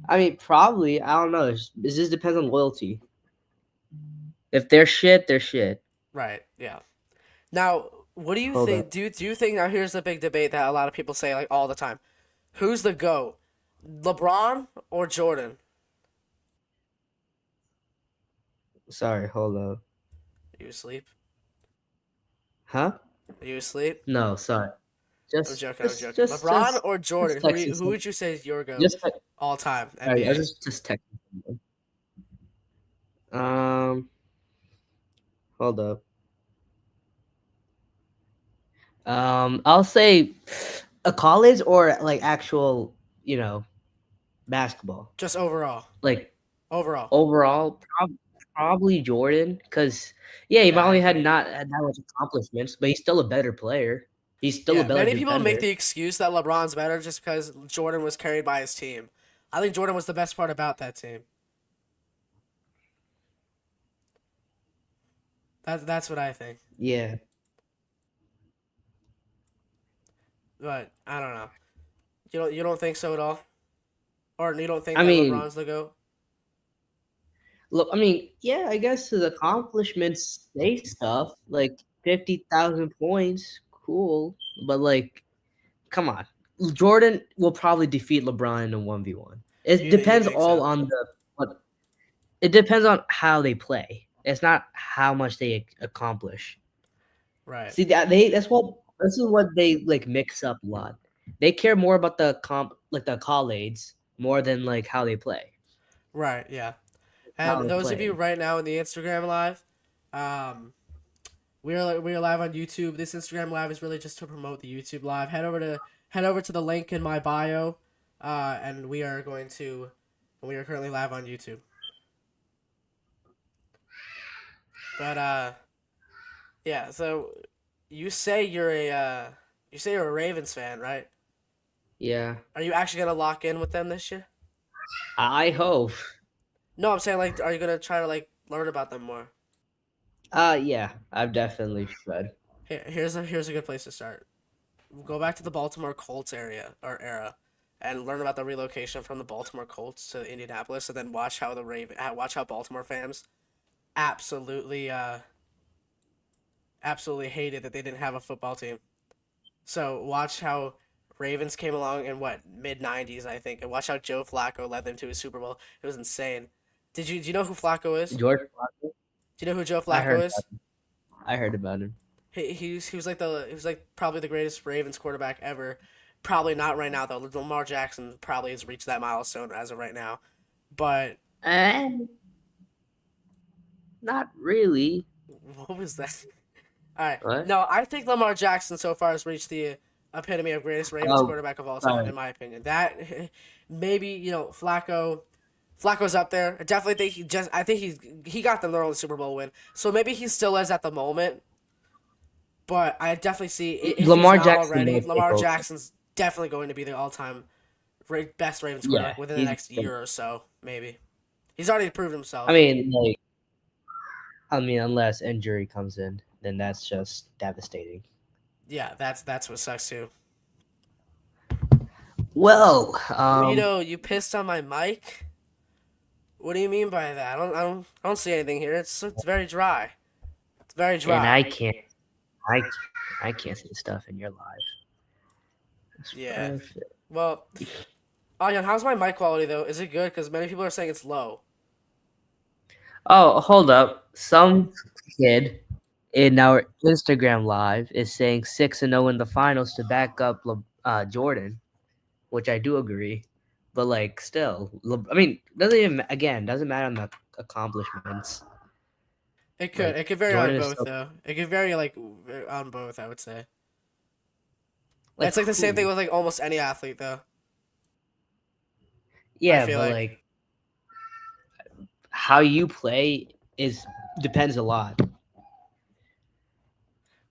I mean, probably. I don't know. It just depends on loyalty. If they're shit, they're shit. Right. Yeah. Now, what do you Hold think? up. Do you think now? Here's the big debate that a lot of people say like all the time. Who's the GOAT? LeBron or Jordan? Sorry, hold up. Are you asleep? Huh? Are you asleep? No, sorry. I'm Just, joking. I'm just, joking. just, LeBron just, or just Jordan? texting Who some. would you say is your GOAT Just, all time alright, I NBA? just texting someone. Um, hold up. I'll say a college or like actual, basketball. Just overall. Like Overall. overall, probably Jordan, because yeah, he Yeah, I probably had agree. not had that much accomplishments, but he's still a better player. He's still a Yeah, better many people make the defender. excuse that LeBron's better just because Jordan was carried by his team. I think Jordan was the best part about that team. That's what I think. Yeah, But I don't know. You don't think so at all, or you don't think I that mean, LeBron's the GOAT? look, I mean, yeah, I guess his accomplishments say stuff like 50,000 points, cool, but like, come on, Jordan will probably defeat LeBron in a 1v1. It You depends think all so? on what it depends on how they play. It's not how much they accomplish. Right. See that this is what they like mix up a lot. They care more about the like the accolades more than like how they play. Right. Yeah. And How they those of you play. right now in the Instagram live, um, we're live on YouTube. This Instagram live is really just to promote the YouTube live. Head over to the link in my bio, and we are currently live on YouTube. But yeah. So you say you're a Ravens fan, right? Yeah. Are you actually gonna lock in with them this year? I hope. No, I'm saying like, are you gonna try to like learn about them more? Yeah, I've definitely should. Here's a good place to start. Go back to the Baltimore Colts era, and learn about the relocation from the Baltimore Colts to Indianapolis, and then watch how Baltimore fans absolutely absolutely hated that they didn't have a football team. So watch how Ravens came along in what mid '90s, I think, and watch how Joe Flacco led them to a Super Bowl. It was insane. Do you know who Flacco is? George Floyd? Do you know who Joe I Flacco heard is? I heard about him. He was like probably the greatest Ravens quarterback ever. Probably not right now though. Lamar Jackson probably has reached that milestone as of right now. But And not really. what was that? All right. What? No, I think Lamar Jackson so far has reached the epitome of greatest Ravens Oh, quarterback of all time, sorry. in my opinion. That maybe Flacco's up there. I definitely think I think he got them their only Super Bowl win. So maybe he still is at the moment. But I definitely see if he's Lamar not Jackson already, will take Lamar over. Jackson's definitely going to be the all-time best Ravens Yeah, quarterback within the he's. next year or so, maybe. He's already proved I himself. mean, like, unless injury comes in, then that's just devastating. Yeah, that's what sucks too. Well, You pissed on my mic. What do you mean by that? I don't see anything here. It's very dry. It's very and dry. I, I can't see the stuff in your live. That's Yeah. perfect. Well, Aryan, how's my mic quality though? Is it good? Because many people are saying it's low. Oh, hold up. Some kid in our Instagram live is saying 6-0 in the finals to back up Jordan, which I do agree. But like, still, I mean, doesn't matter on the accomplishments. It could. Like It could vary on Jordan is both still though. It could vary like on both. I would say. like That's like the same thing cool. with like almost any athlete though. I Yeah, feel but like. like how you play is depends a lot.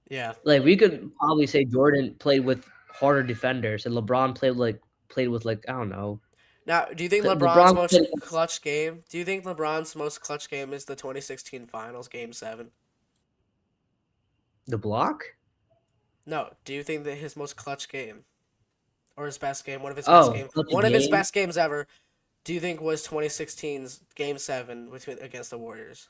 Yeah. Like we could probably say Jordan played with harder defenders, and LeBron played with like I don't know. Now, do you think LeBron's LeBron most played against clutch game? Do you think LeBron's most clutch game is the 2016 Finals, Game 7? the block. No. Do you think that his most clutch game or his best game, Oh, clutch one of his game. best games ever, do you think was 2016's Game 7 against the Warriors?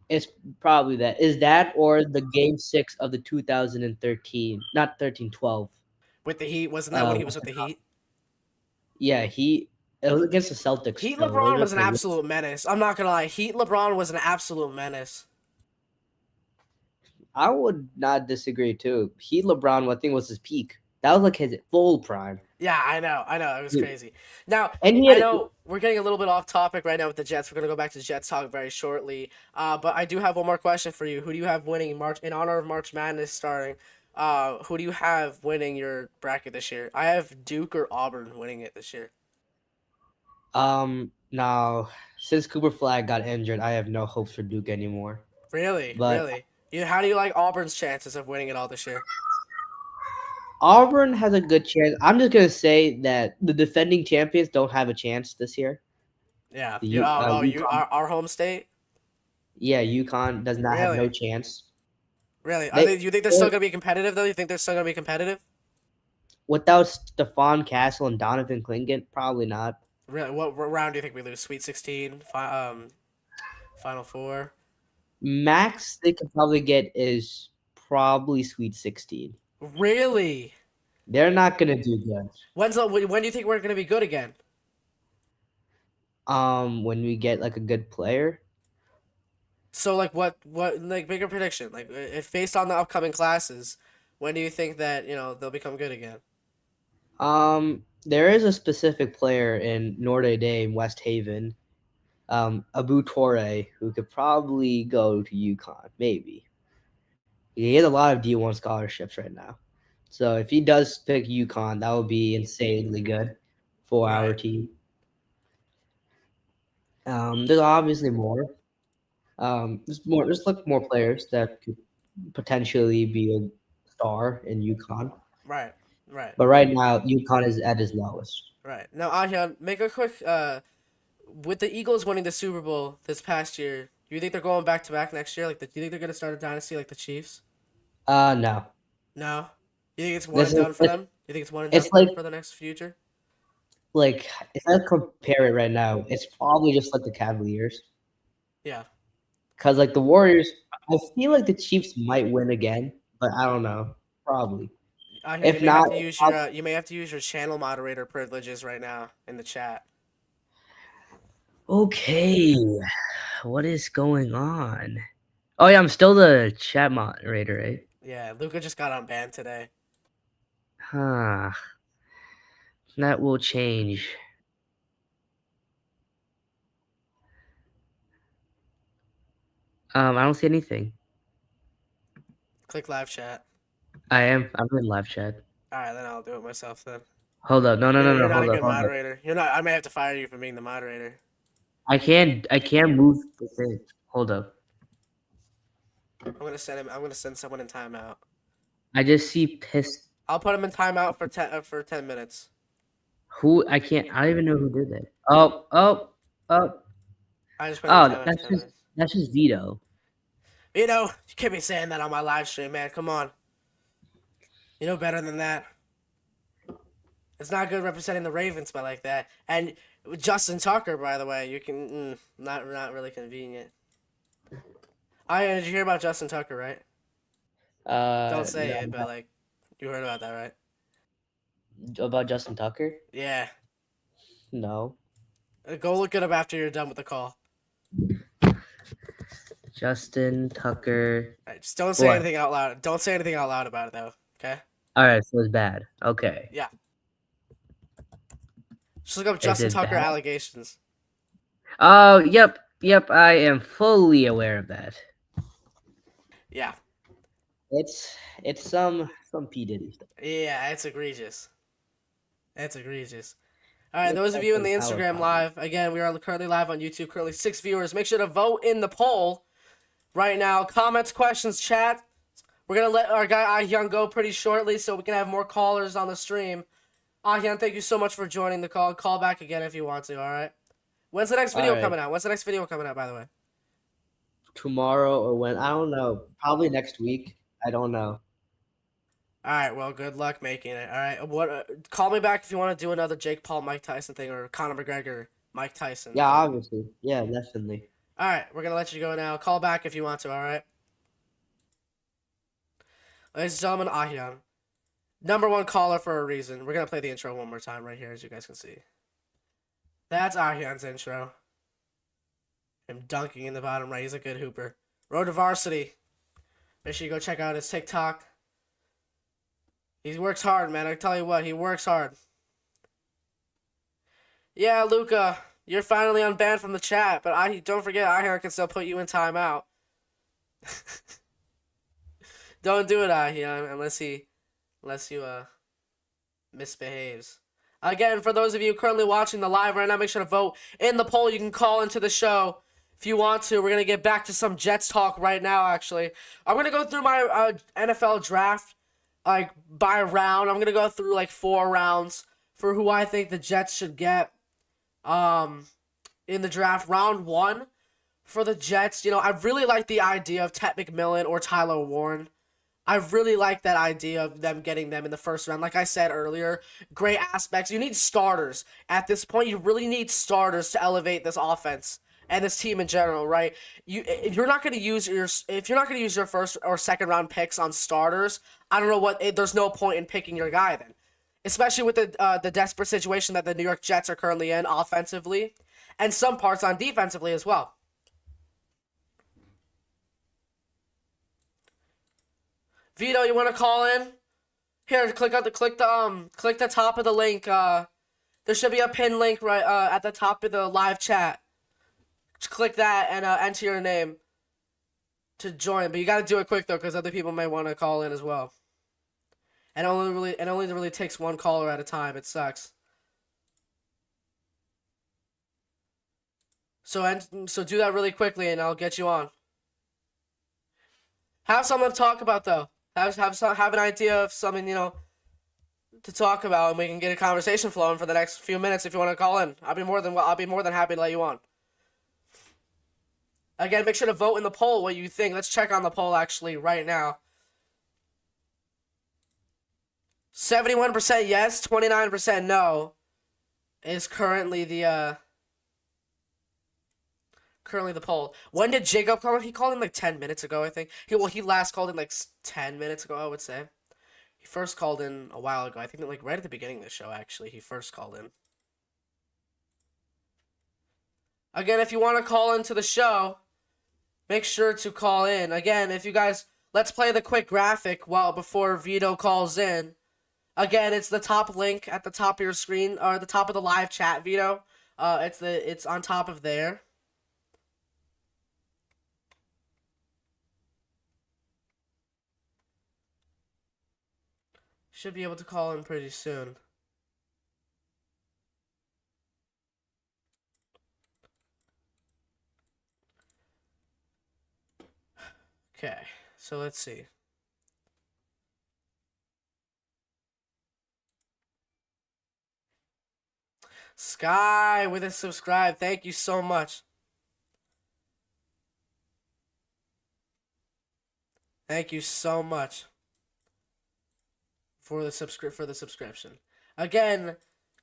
It's probably that. Is that or the game 6 of the 2013, not 13, 12. With the Heat, wasn't that when he was What's with it the called? Heat? Yeah, it was against the Celtics Heat still. It wasn't LeBron was against an the Wizards. absolute menace. I'm not gonna lie. Heat LeBron was an absolute menace. I would not disagree too. LeBron, I think, was his peak. That was like his full prime. Yeah, I know. It was crazy. Now, And he I had know we're getting a little bit off topic right now with the Jets. We're gonna go back to Jets talk very shortly. But I do have one more question for you. Who do you have winning March in honor of March Madness starting? Who do you have winning your bracket this year? I have Duke or Auburn winning it this year. now since Cooper Flag got injured, I have no hopes for Duke anymore. Really, But really. How do you like Auburn's chances of winning it all this year? Auburn has a good chance. I'm just gonna say that the defending champions don't have a chance this year. Yeah. The U, You UConn, our home state. yeah, UConn does not have no Really, chance. really. They You think they're still gonna be competitive though? You think they're still gonna be competitive? without Stephon Castle and Donovan Clingan, probably not. Really? What round do you think we lose? Sweet 16, Final Four. Max they could probably get is probably Sweet 16. Really? They're not gonna do good. When do you think we're gonna be good again? When we get like a good player. So like what like bigger prediction? Like if based on the upcoming classes, when do you think that they'll become good again? There is a specific player in Notre Dame, West Haven, Abu Torre, who could probably go to UConn, maybe. He has a lot of D1 scholarships right now. So if he does pick UConn, that would be insanely good for our Right. team. There's obviously more. There's like more players that could potentially be a star in UConn. Right. Right. But right now, UConn is at his lowest. Right. Now, Ahyan, make a quick with the Eagles winning the Super Bowl this past year, do you think they're going back to back next year? Do you think they're gonna start a dynasty like the Chiefs? No. No. You think it's one This and is done for them? You think it's one and done it's like for the next future? if I compare it right now, it's probably just like the Cavaliers. Yeah. Because like the Warriors, I feel like the Chiefs might win again, but I don't know. Probably. Ahyan, If not, you may have to use your channel moderator privileges right now in the chat. okay. What is going on? Oh yeah, I'm still the chat moderator, right? Yeah, Luca just got unbanned today. Huh. That will change. I don't see anything. Click live chat. I'm in live chat. All right, then I'll do it myself then. Hold up. No, You're not a hold up, good hold up. moderator. You're not. I may have to fire you for being the moderator. I can't move the thing. Hold up. I'm gonna send someone in timeout. I just see pissed. I'll put him in timeout for 10 minutes. Who I can't. I don't even know who did that. Oh. I just put him in timeout for That's 10 minutes. just Vito. You can't be saying that on my live stream, man. Come on. You know better than that. It's not good representing the Ravens by like that. And Justin Tucker, by the way, you can not really convenient. Did you hear about Justin Tucker, right? Don't say No, it, but like, you heard about that, right? about Justin Tucker? Yeah. No. Go look it up after you're done with the call. Justin Tucker. All right, just don't say What? anything out loud. Don't say anything out loud about it, though. Okay? All right, so it's bad. Okay. Yeah. Just look up Is Justin it Tucker bad? allegations. Oh, yep. I am fully aware of that. Yeah. It's some P Diddy stuff. Yeah, it's egregious. It's egregious. All right, It's those of you in the also Instagram power live, again, we are currently live on YouTube. Currently 6 viewers. Make sure to vote in the poll right now. Comments, questions, chat. We're gonna let our guy Ahyun go pretty shortly, so we can have more callers on the stream. Ahyun, thank you so much for joining the call. Call back again if you want to. All right. When's the next video coming out? When's the next video coming out, by the way? Tomorrow or when? I don't know. Probably next week. I don't know. All right. Well, good luck making it. All right. Call me back if you want to do another Jake Paul, Mike Tyson thing, or Conor McGregor, Mike Tyson. Yeah, obviously. Yeah, definitely. All right. We're gonna let you go now. Call back if you want to. All right. Ladies and gentlemen, Ahyun, #1 caller for a reason. We're gonna play the intro one more time right here, as you guys can see. That's Ahyun's intro. Him dunking in the bottom right. He's a good hooper. Road to Varsity. Make sure you go check out his TikTok. He works hard, man. I tell you what, he works hard. Yeah, Luca, you're finally unbanned from the chat, but don't forget, Ahyun can still put you in timeout. Don't do it, Ahyun, unless you misbehaves. Again, for those of you currently watching the live right now, make sure to vote in the poll. You can call into the show if you want to. We're going to get back to some Jets talk right now, actually. I'm going to go through my NFL draft like by round. I'm going to go through like 4 rounds for who I think the Jets should get in the draft. Round 1 for the Jets, I really like the idea of Ted McMillan or Tyler Warren. I really like that idea of them getting them in the first round. Like I said earlier, great aspects. You need starters. At this point, you really need starters to elevate this offense and this team in general, right? If you're not going to use your first or second round picks on starters, I don't know there's no point in picking your guy then. Especially with the desperate situation that the New York Jets are currently in offensively and some parts on defensively as well. Vito, you want to call in? Here, click the top of the link. There should be a pin link right at the top of the live chat. Just click that and enter your name to join. But you got to do it quick though, because other people may want to call in as well. And it only really takes 1 caller at a time. It sucks. So do that really quickly, and I'll get you on. Have something to talk about though. Have an idea of something, to talk about, and we can get a conversation flowing for the next few minutes if you want to call in. I'll be more than happy to let you on. Again, make sure to vote in the poll what you think. Let's check on the poll actually right now. 71% yes, 29% no is currently the poll. When did Jacob call in? He called in like 10 minutes ago, I think. He last called in like 10 minutes ago, I would say. He first called in a while ago. I think like right at the beginning of the show, actually, he first called in. Again, if you want to call into the show, make sure to call in. Again, if you guys, let's play the quick graphic before Vito calls in. Again, it's the top link at the top of your screen, or the top of the live chat, Vito. It's on top of there. Should be able to call in pretty soon. Okay, so let's see. Sky with a subscribe. Thank you so much. Thank you so much for the subscription. Again,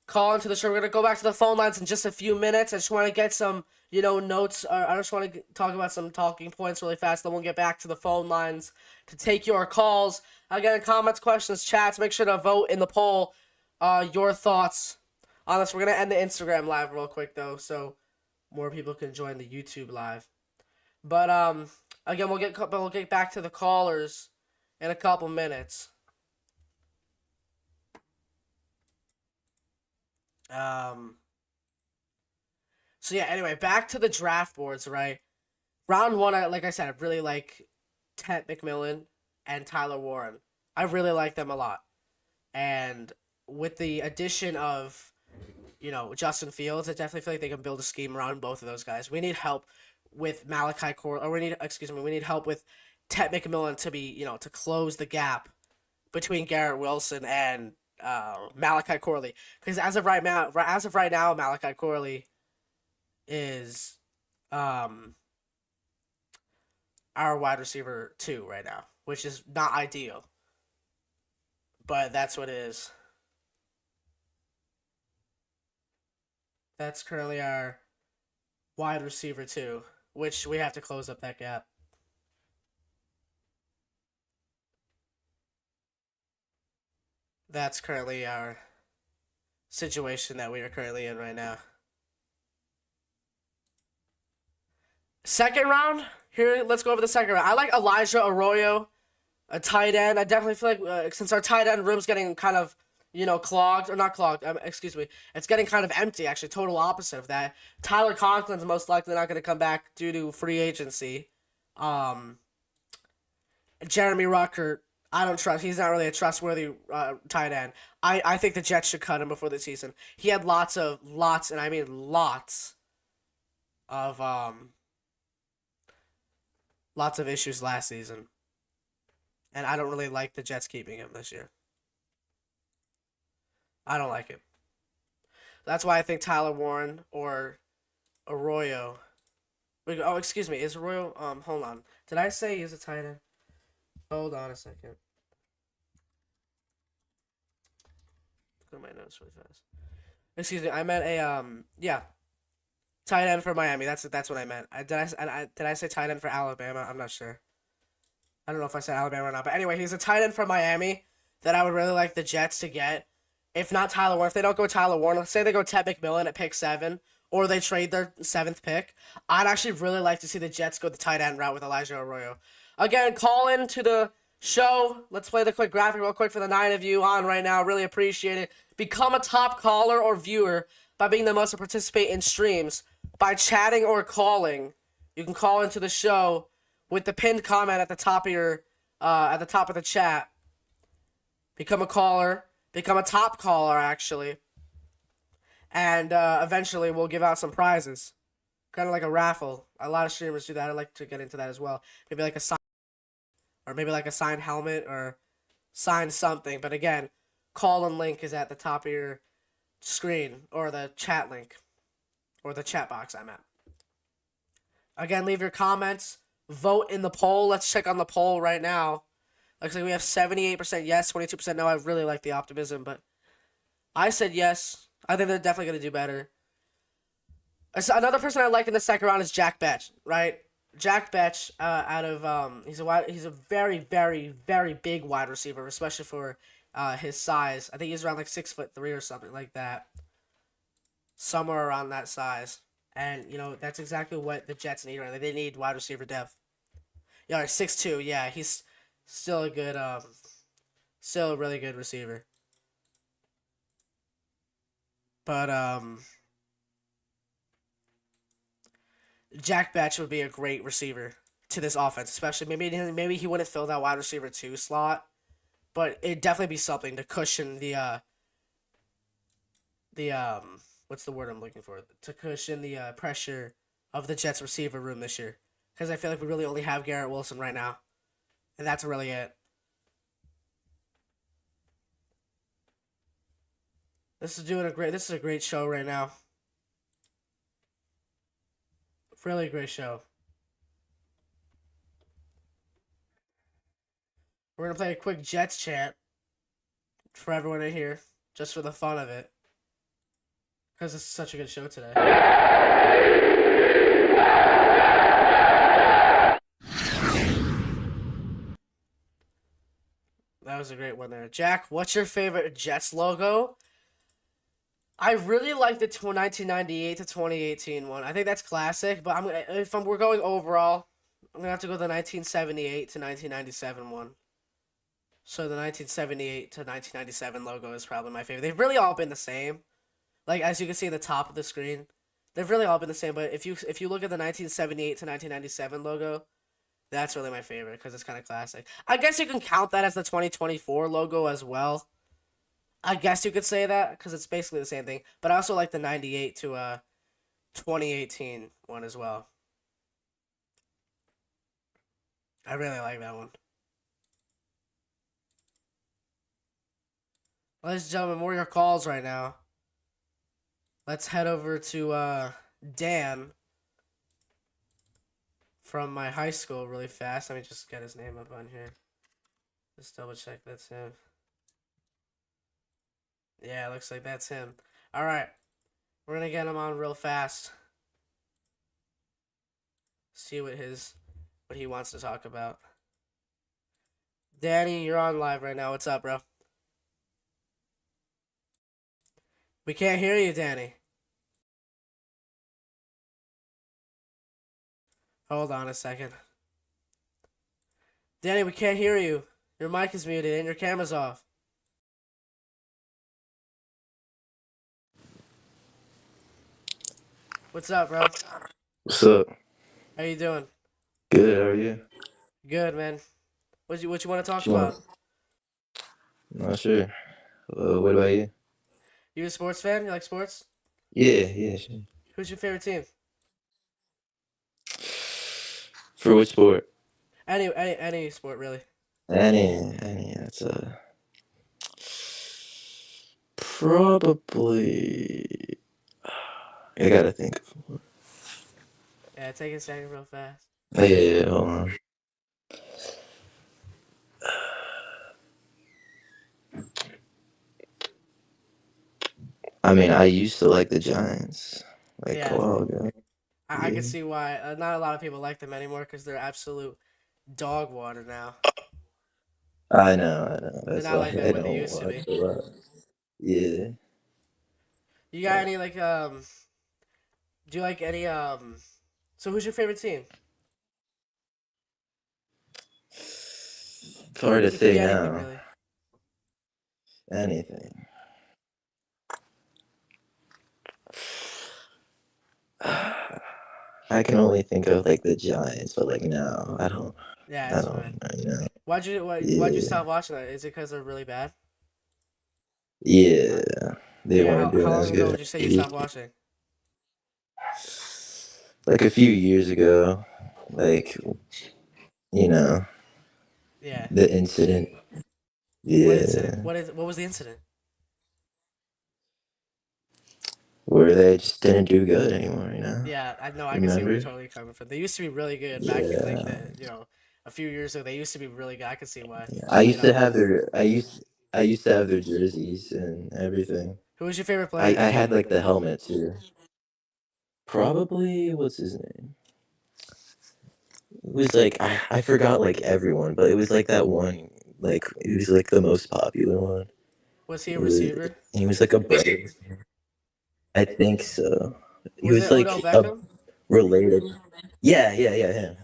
call into the show. We're gonna go back to the phone lines in just a few minutes. I just want to get some, notes. I just want to talk about some talking points really fast. Then we'll get back to the phone lines to take your calls. Again, comments, questions, chats. Make sure to vote in the poll. Your thoughts on this. We're gonna end the Instagram live real quick though, so more people can join the YouTube live. But again, we'll get back to the callers in a couple minutes. So yeah, anyway, back to the draft boards, right? Round 1, like I said, I really like Ted McMillan and Tyler Warren. I really like them a lot. And with the addition of, Justin Fields, I definitely feel like they can build a scheme around both of those guys. We need help with we need help with Ted McMillan to be, to close the gap between Garrett Wilson and Malachi Corley. Because as of right now, Malachi Corley is our wide receiver 2 right now, which is not ideal. But that's what it is. That's currently our wide receiver 2, which we have to close up that gap. That's currently our situation that we are currently in right now. Second round, here, let's go over the second round. I like Elijah Arroyo, a tight end. I definitely feel like since our tight end room's getting kind of, clogged, or not clogged, excuse me, it's getting kind of empty, actually, total opposite of that. Tyler Conklin's most likely not going to come back due to free agency. Jeremy Ruckert, I don't trust. He's not really a trustworthy tight end. I think the Jets should cut him before the season. He had lots of issues last season. And I don't really like the Jets keeping him this year. I don't like it. That's why I think Tyler Warren or Arroyo. Oh, excuse me. Is Arroyo? Hold on. Did I say he's a tight end? Hold on a second. Look at my notes really fast. Excuse me. I meant tight end for Miami. That's what I meant. Did I say tight end for Alabama? I'm not sure. I don't know if I said Alabama or not. But anyway, he's a tight end for Miami that I would really like the Jets to get. If not Tyler Warren, if they don't go Tyler Warren, let's say they go Ted McMillan at pick 7, or they trade their 7th pick, I'd actually really like to see the Jets go the tight end route with Elijah Arroyo. Again, call in to the show. Let's play the quick graphic real quick for the 9 of you on right now. Really appreciate it. Become a top caller or viewer by being the most to participate in streams by chatting or calling. You can call into the show with the pinned comment at the top of the chat. Become a caller. Become a top caller, actually. And eventually we'll give out some prizes. Kind of like a raffle. A lot of streamers do that. I'd like to get into that as well. Maybe like a sign, or maybe like a signed helmet, or signed something. But again, call and link is at the top of your screen, or the chat link, or the chat box I'm at. Again, leave your comments. Vote in the poll. Let's check on the poll right now. Looks like we have 78% yes, 22% no. I really like the optimism, but I said yes. I think they're definitely going to do better. Another person I like in the second round is Jack Betch, right? Jack Betch, he's a very, very, very big wide receiver, especially for his size. I think he's around like 6'3" or something like that. Somewhere around that size. And, that's exactly what the Jets need right now. They need wide receiver depth. Yeah, 6'2", yeah, he's still a good, still a really good receiver. But, Jack Betch would be a great receiver to this offense, especially maybe he wouldn't fill that wide receiver 2 slot, but it'd definitely be something to cushion the what's the word I'm looking for? To cushion the pressure of the Jets receiver room this year, because I feel like we really only have Garrett Wilson right now, and that's really it. This is a great show right now. Really great show. We're gonna play a quick Jets chant for everyone to hear, just for the fun of it, because it's such a good show today. That was a great one there. Jack, what's your favorite Jets logo? I really like the 1998 to 2018 one. I think that's classic, but we're going overall, I'm gonna have to go the 1978 to 1997 one. So the 1978 to 1997 logo is probably my favorite. They've really all been the same. Like, as you can see at the top of the screen, they've really all been the same. But if you look at the 1978 to 1997 logo, that's really my favorite because it's kind of classic. I guess you can count that as the 2024 logo as well. I guess you could say that because it's basically the same thing. But I also like the 98 to 2018 one as well. I really like that one. Ladies and gentlemen, more of your calls right now. Let's head over to Dan from my high school really fast. Let me just get his name up on here. Just double check that's him. Yeah, it looks like that's him. All right. We're going to get him on real fast. See what he wants to talk about. Danny, you're on live right now. What's up, bro? We can't hear you, Danny. Hold on a second. Danny, we can't hear you. Your mic is muted and your camera's off. What's up, bro? What's up? How you doing? Good, how are you? Good, man. What you want to talk What you want? about? Not sure. What about you? You a sports fan? You like sports? Yeah, sure. Who's your favorite team? For which sport? Any sport, really. Any. That's probably. I gotta think. Yeah, take a second real fast. Oh, yeah, hold on. I mean, I used to like the Giants, like a Yeah, while ago. I can Yeah. see why not a lot of people like them anymore because they're absolute dog water now. I know. They're That's not why like I what they don't used to watch be. a lot. Yeah. You got any like Do you like any So who's your favorite team? It's hard to It could say be anything now. really. Anything. I can only think of like the Giants, but like no, Yeah, I it's don't fine. know. Why'd you Yeah, stop watching that? Is it because they're really bad? yeah, they Yeah, weren't how doing long as ago good. would you say you stopped watching? Like a few years ago, like you know, Yeah. the incident. What incident? Yeah, What was the incident? where they just didn't do good anymore. Yeah, I know. I can see where you're Remember? totally coming from. They used to be really good back in like Yeah, the a few years ago. They used to be really good. I could see why. yeah. You know, I used to have their jerseys and everything. who was your favorite I player? had like the helmet too. Probably what's his name? It was like I forgot like everyone, but it was like that one. Like it was like the most popular one. Was he a It was, receiver? he was like a brother. I think so. He Was was it Odell like a Beckham? related. Yeah, him.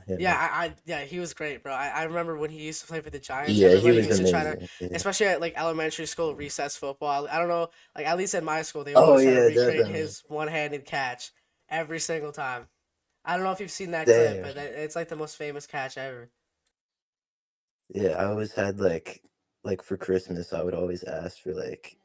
Yeah, he was great, bro. I remember when he used to play for the Giants. Yeah, he Everybody was used to try to, amazing. Yeah. especially at like elementary school recess football. I don't know, like at least at my school, they would Oh always try to yeah, recreate definitely. his one-handed catch every single time. I don't know if you've seen that clip, Damn. but it's like the most famous catch ever. Yeah, I always had like for Christmas, I would always ask for like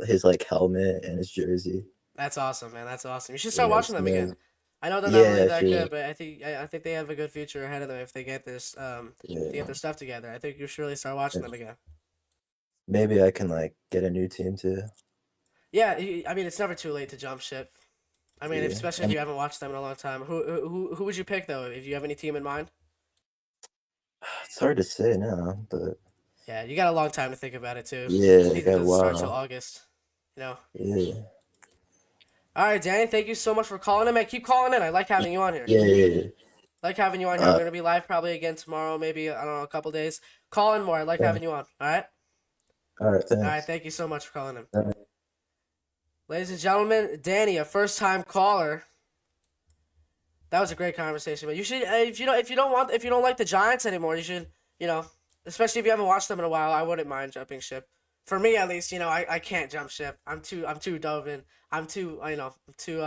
his like helmet and his jersey. That's awesome, man. That's awesome. You should start Yeah, watching them again. I know they're not really yeah, that sure. good, but I think they have a good future ahead of them if they get they get Yeah. their stuff together. I think you should really start watching them again. Maybe I can like get a new team too. Yeah, I mean it's never too late to jump ship. I mean, Yeah. especially if you haven't watched them in a long time. Who would you pick though? If you have any team in mind? It's hard to say now, but Yeah, you got a long time to think about it too. yeah, I It got a doesn't start till while. August. You know. Yeah. All right, Danny. Thank you so much for calling in, man. Keep calling in. I like having you on here. Yeah. Like having you on here. I'm Uh, gonna be live probably again tomorrow. Maybe I don't know, a couple days. Call in more. I like yeah. having you on. All right. All right, All right. thanks. Thank you so much for calling in, All right. ladies and gentlemen. Danny, a first-time caller. That was a great conversation, but you should if you don't like the Giants anymore, you should especially if you haven't watched them in a while. I wouldn't mind jumping ship. For me, at least, I can't jump ship. I'm too dove in. I'm too I'm too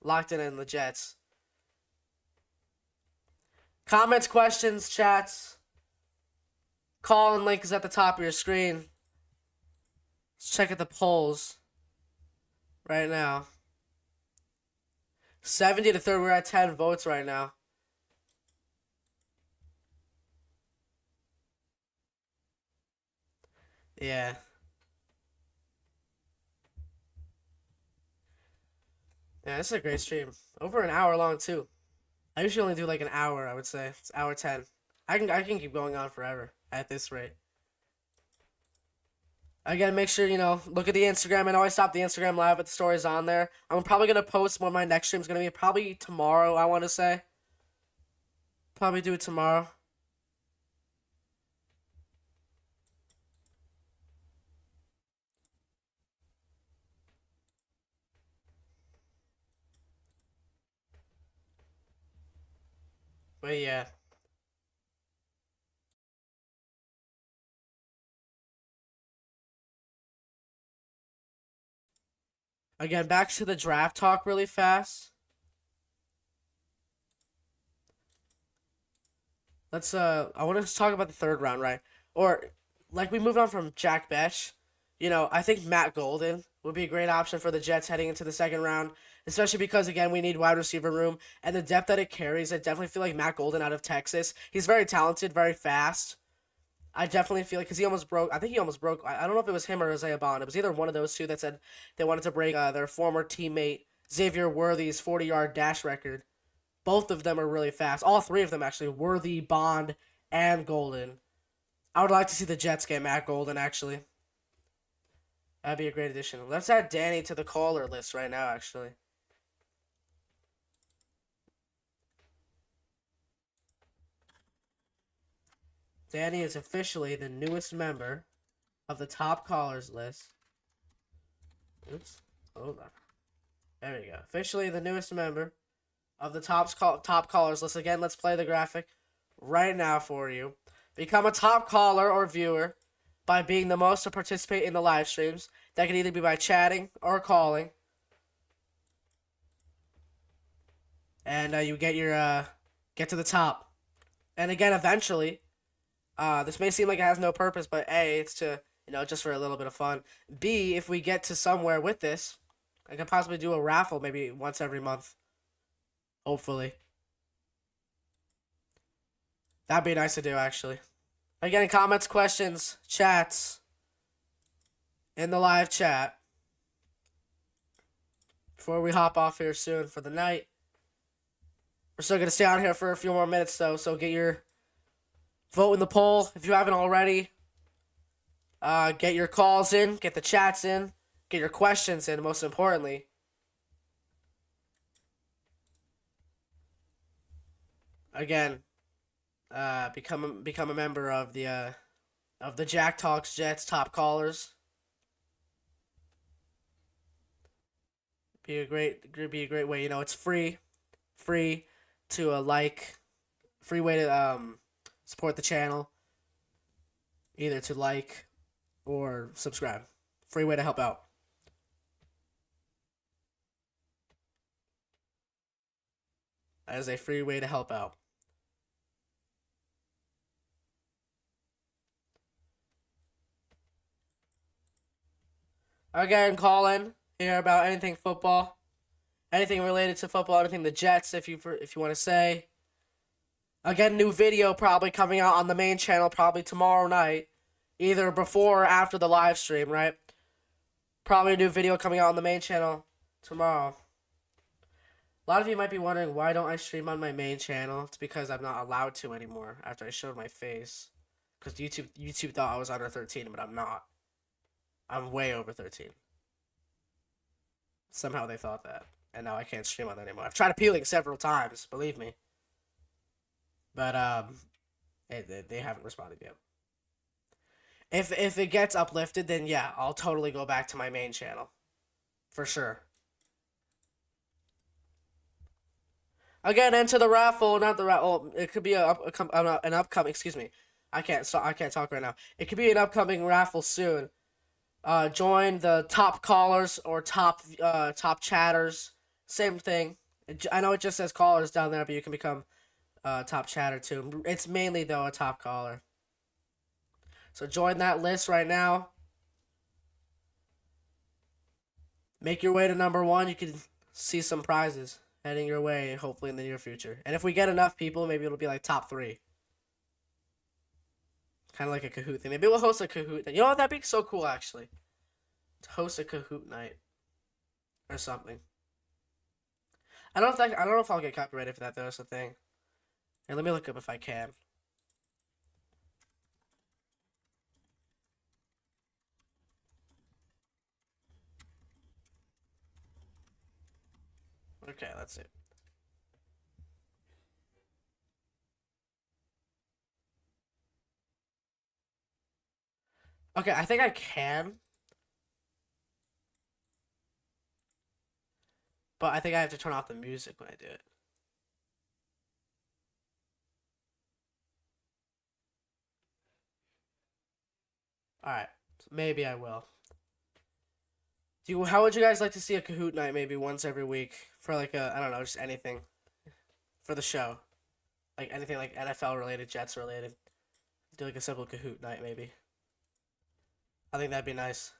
locked in the Jets. Comments, questions, chats. Call and link is at the top of your screen. Let's check at the polls right now. 70 to 30. We're at 10 votes right now. Yeah. Yeah, this is a great stream. Over an hour long too. I usually only do like an hour, I would say. It's hour 10. I can keep going on forever at this rate. Again, make sure, look at the Instagram. I know I stopped the Instagram live, but the story's on there. I'm probably going to post when my next stream's going to be. Probably tomorrow, I want to say. Probably do it tomorrow. But yeah. Again, back to the draft talk really fast. I want to talk about the third round, right? Or, like, we moved on from Jack Besh. I think Matt Golden would be a great option for the Jets heading into the second round, especially because, again, we need wide receiver room and the depth that it carries. I definitely feel like Matt Golden out of Texas. He's very talented, very fast. I definitely feel like, because he almost broke, I think he almost broke, I don't know if it was him or Isaiah Bond. It was either one of those two that said they wanted to break their former teammate Xavier Worthy's 40-yard dash record. Both of them are really fast. All three of them, actually. Worthy, Bond, and Golden. I would like to see the Jets get Matt Golden, actually. That'd be a great addition. Let's add Danny to the caller list right now, actually. Danny is officially the newest member of the top callers list. Oops. Hold on. There we go. Officially the newest member of the top callers list. Again, let's play the graphic right now for you. Become a top caller or viewer by being the most to participate in the live streams. That can either be by chatting or calling. And you get to the top. And again, eventually, this may seem like it has no purpose, but A, it's to, just for a little bit of fun. B, if we get to somewhere with this, I could possibly do a raffle maybe once every month. Hopefully. That'd be nice to do, actually. Again, comments, questions, chats in the live chat before we hop off here soon for the night. We're still going to stay on here for a few more minutes, though, so get your vote in the poll if you haven't already. Get your calls in, get the chats in, get your questions in, most importantly. Again, become a member of the Jack Talks Jets top callers. Be a great way. It's free to free way to support the channel. Either to like or subscribe. Free way to help out. That is a free way to help out. Again, call in, hear about anything football, anything related to football, anything the Jets, if you want to say. Again, new video probably coming out on the main channel probably tomorrow night, either before or after the live stream, right? Probably a new video coming out on the main channel tomorrow. A lot of you might be wondering, why don't I stream on my main channel? It's because I'm not allowed to anymore after I showed my face. Because YouTube thought I was under 13, but I'm not. I'm way over 13. Somehow they thought that. And now I can't stream on that anymore. I've tried appealing several times, believe me. But, they haven't responded yet. If it gets uplifted, then yeah, I'll totally go back to my main channel. For sure. Again, enter the raffle, not the raffle. It could be an upcoming, excuse me. I can't talk right now. It could be an upcoming raffle soon. Join the top callers or top chatters. Same thing. I know it just says callers down there, but you can become top chatter too. It's mainly though a top caller. So join that list right now. Make your way to number 1. You can see some prizes heading your way, hopefully in the near future. And if we get enough people, maybe it'll be like top 3. Kind of like a Kahoot thing. Maybe we'll host a Kahoot night. You know what? That'd be so cool, actually. To host a Kahoot night or something. I don't know if I'll get copyrighted for that, though. That's the thing. And let me look up if I can. Okay, let's see. Okay, I think I can. But I think I have to turn off the music when I do it. Alright, so maybe I will. How would you guys like to see a Kahoot night maybe once every week for like I don't know, just anything for the show? Like anything like NFL related, Jets related. Do like a simple Kahoot night maybe. I think that'd be nice.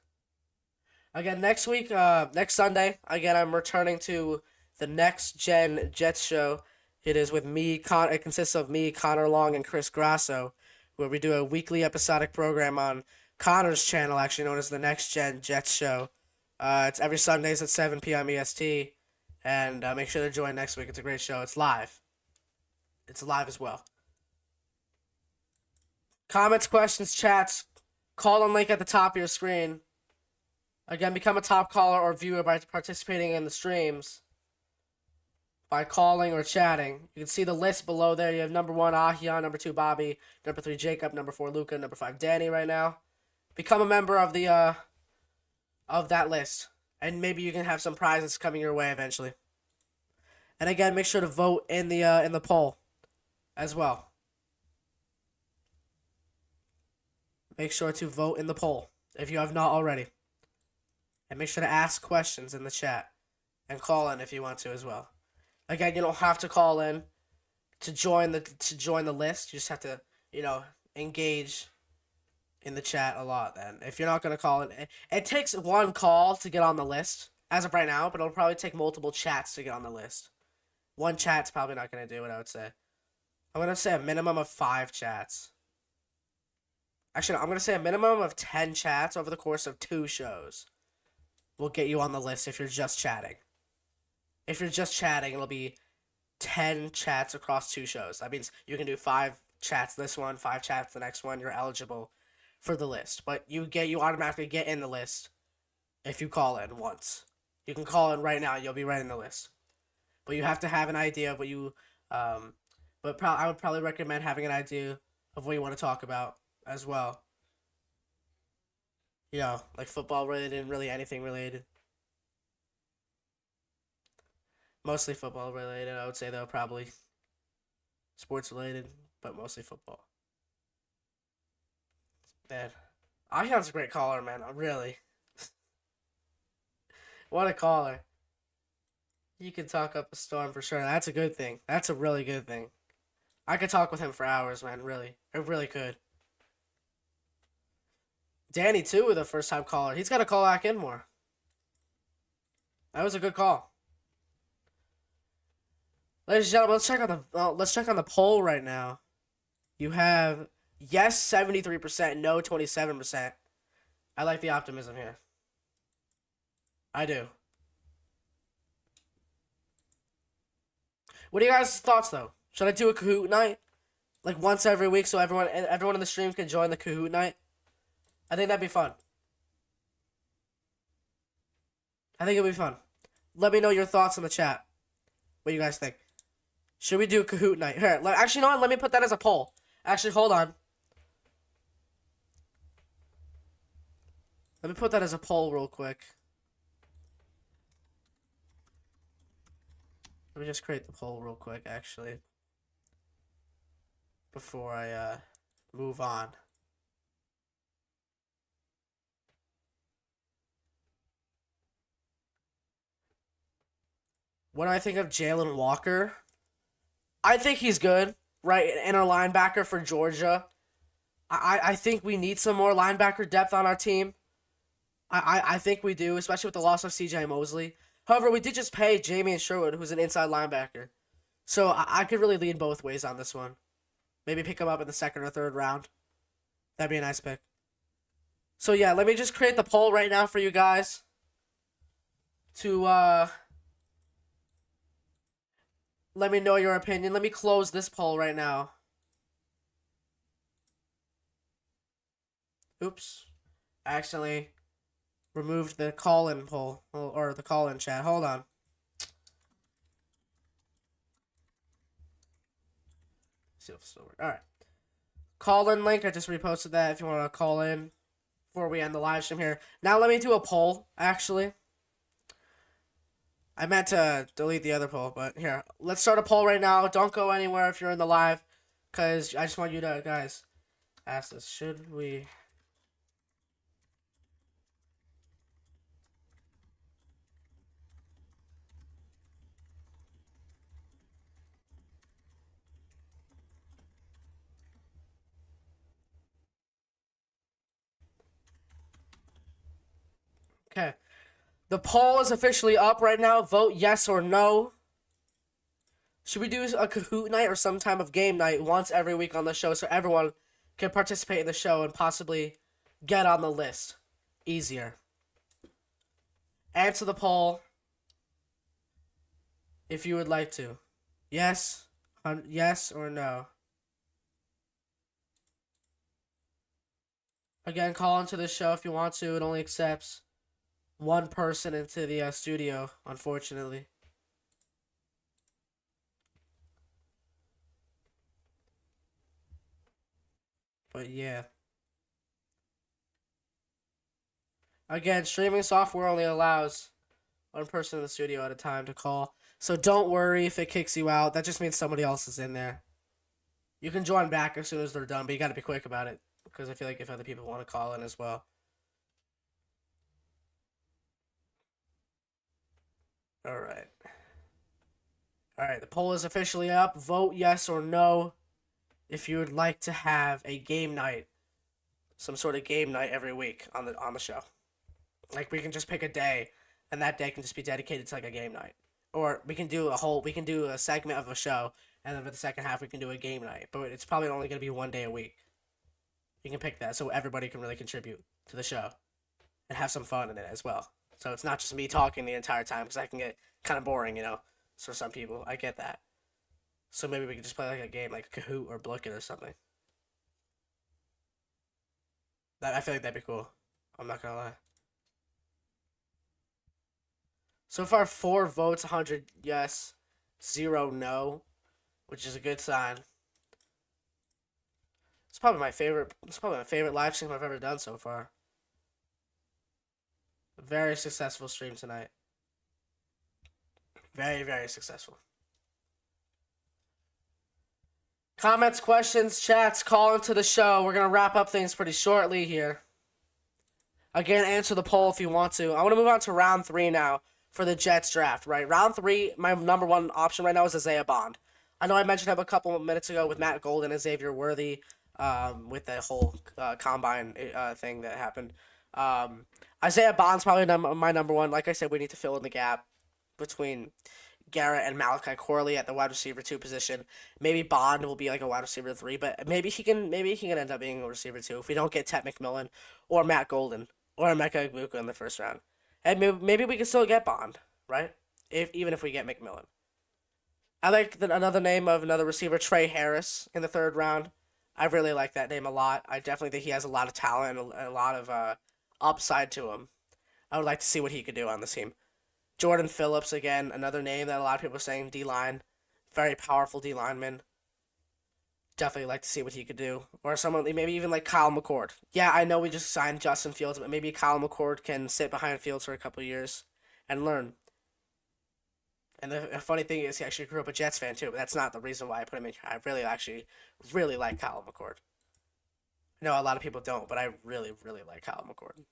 Again, next week, next Sunday, again, I'm returning to the Next Gen Jets show. It is with me, it consists of me, Connor Long, and Chris Grasso, where we do a weekly episodic program on Connor's channel, actually known as the Next Gen Jets show. It's every Sundays at 7 p.m. EST, and make sure to join next week. It's a great show. It's live. It's live as well. Comments, questions, chats, call and link at the top of your screen. Again, become a top caller or viewer by participating in the streams. By calling or chatting. You can see the list below there. You have number 1, Ahian, number 2, Bobby, number 3, Jacob, number 4, Luca, number 5, Danny right now. Become a member of the of that list. And maybe you can have some prizes coming your way eventually. And again, make sure to vote in the poll as well. Make sure to vote in the poll if you have not already. And make sure to ask questions in the chat. And call in if you want to as well. Again, you don't have to call in to join the list. You just have to, engage in the chat a lot then. If you're not going to call in, it takes one call to get on the list as of right now, but it'll probably take multiple chats to get on the list. One chat's probably not going to do it, I would say. I'm going to say a minimum of 5 chats. Actually, no, I'm going to say a minimum of 10 chats over the course of 2 shows will get you on the list if you're just chatting. If you're just chatting, it'll be 10 chats across 2 shows. That means you can do 5 chats this one, 5 chats the next one. You're eligible for the list. But you automatically get in the list if you call in once. You can call in right now, you'll be right in the list. But you have to have an idea of what you I would probably recommend having an idea of what you want to talk about as well. Like football related and really anything related. Mostly football related, I would say, though, probably. Sports related, but mostly football. Man, Ahian's a great caller, man. Really. What a caller. You can talk up a storm for sure. That's a good thing. That's a really good thing. I could talk with him for hours, man, really. I really could. Danny, too, with a first-time caller. He's got to call back in more. That was a good call. Ladies and gentlemen, let's check on the poll right now. You have yes 73%, no 27%. I like the optimism here. I do. What are you guys' thoughts though? Should I do a Kahoot night? Like once every week so everyone in the stream can join the Kahoot night? I think that'd be fun. I think it'll be fun. Let me know your thoughts in the chat. What do you guys think? Should we do a Kahoot night? Here, actually, you know what? Let me put that as a poll. Actually, hold on. Let me put that as a poll real quick. Let me just create the poll real quick, actually. Before I move on. What do I think of Jalen Walker? I think he's good, right? Inner linebacker for Georgia. I think we need some more linebacker depth on our team. I think we do, especially with the loss of C.J. Mosley. However, we did just pay Jamie Sherwood, who's an inside linebacker. So I could really lean both ways on this one. Maybe pick him up in the 2nd or 3rd round. That'd be a nice pick. So yeah, let me just create the poll right now for you guys to let me know your opinion. Let me close this poll right now. Oops. I accidentally removed the call-in poll, or the call-in chat. Hold on. See if it's still working. Alright. Call-in link, I just reposted that if you want to call in before we end the live stream here. Now let me do a poll, actually. I meant to delete the other poll, but here. Let's start a poll right now. Don't go anywhere if you're in the live, because I just want you to, guys, ask this. Should we... Okay. The poll is officially up right now. Vote yes or no. Should we do a Kahoot night or some time of game night once every week on the show so everyone can participate in the show and possibly get on the list easier? Answer the poll if you would like to. Yes? Yes or no? Again, call into the show if you want to. It only accepts one person into the studio, unfortunately. But yeah. Again, streaming software only allows one person in the studio at a time to call. So don't worry if it kicks you out. That just means somebody else is in there. You can join back as soon as they're done, but you gotta be quick about it. Because I feel like if other people want to call in as well. Alright. Alright, the poll is officially up. Vote yes or no if you would like to have a game night. Some sort of game night every week on the show. Like, we can just pick a day, and that day can just be dedicated to, like, a game night. Or we can do a segment of a show, and then for the second half we can do a game night. But it's probably only going to be one day a week. You can pick that so everybody can really contribute to the show and have some fun in it as well. So it's not just me talking the entire time, because that can get kind of boring, you know, for some people. I get that. So maybe we could just play like a game, like Kahoot or Blook It or something. I feel like that'd be cool. I'm not gonna lie. So far, 4 votes, 100 yes, 0 no, which is a good sign. It's probably my favorite. It's probably my favorite live stream I've ever done so far. A very successful stream tonight. Very, very successful. Comments, questions, chats, call into the show. We're gonna wrap up things pretty shortly here. Again, answer the poll if you want to. I want to move on to round 3 now for the Jets draft, right? Round 3, my number one option right now is Isaiah Bond. I know I mentioned him a couple of minutes ago with Matt Golden and Xavier Worthy, with the whole combine thing that happened. Isaiah Bond's probably my number one. Like I said, we need to fill in the gap between Garrett and Malachi Corley at the wide receiver 2 position. Maybe Bond will be like a wide receiver 3, but maybe he can end up being a receiver 2 if we don't get Ted McMillan or Matt Golden or Emeka Egbuka in the first round. And maybe we can still get Bond, right? Even if we get McMillan. I like another name of another receiver, Trey Harris, in the 3rd round. I really like that name a lot. I definitely think he has a lot of talent and a lot of upside to him. I would like to see what he could do on the team. Jordan Phillips, again, another name that a lot of people are saying, D-line. Very powerful D-lineman. Definitely like to see what he could do. Or someone, maybe even like Kyle McCord. Yeah, I know we just signed Justin Fields, but maybe Kyle McCord can sit behind Fields for a couple years and learn. And the funny thing is, he actually grew up a Jets fan too, but that's not the reason why I put him in here. I really like Kyle McCord. I know a lot of people don't, but I really, really like Kyle McCord.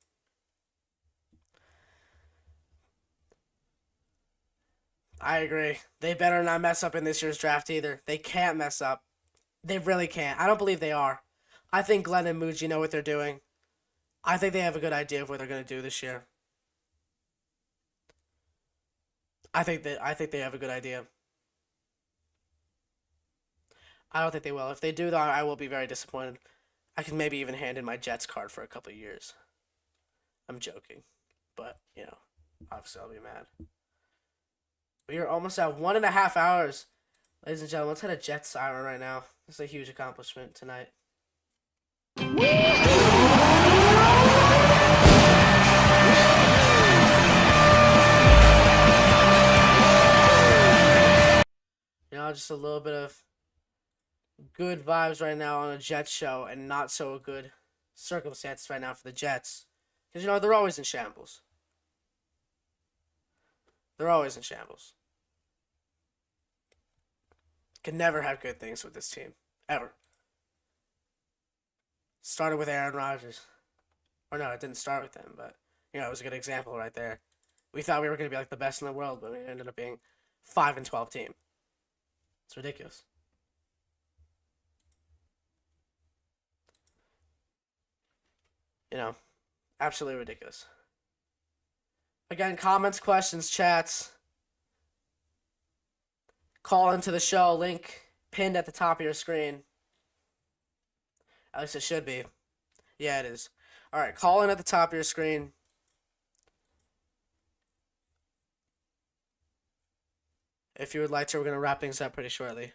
I agree. They better not mess up in this year's draft either. They can't mess up. They really can't. I don't believe they are. I think Glenn and Muji know what they're doing. I think they have a good idea of what they're going to do this year. I think they have a good idea. I don't think they will. If they do, though, I will be very disappointed. I could maybe even hand in my Jets card for a couple of years. I'm joking, but obviously I'll be mad. We are almost at 1.5 hours. Ladies and gentlemen, let's hit a Jets siren right now. This is a huge accomplishment tonight. Just a little bit of good vibes right now on a Jets show and not so good circumstances right now for the Jets. Because, they're always in shambles. They're always in shambles. Can never have good things with this team. Ever. Started with Aaron Rodgers. Or no, it didn't start with him, but, it was a good example right there. We thought we were going to be like the best in the world, but we ended up being 5-12 team. It's ridiculous. Absolutely ridiculous. Again, comments, questions, chats. Call into the show. Link pinned at the top of your screen. At least it should be. Yeah, it is. All right, call in at the top of your screen. If you would like to, we're going to wrap things up pretty shortly.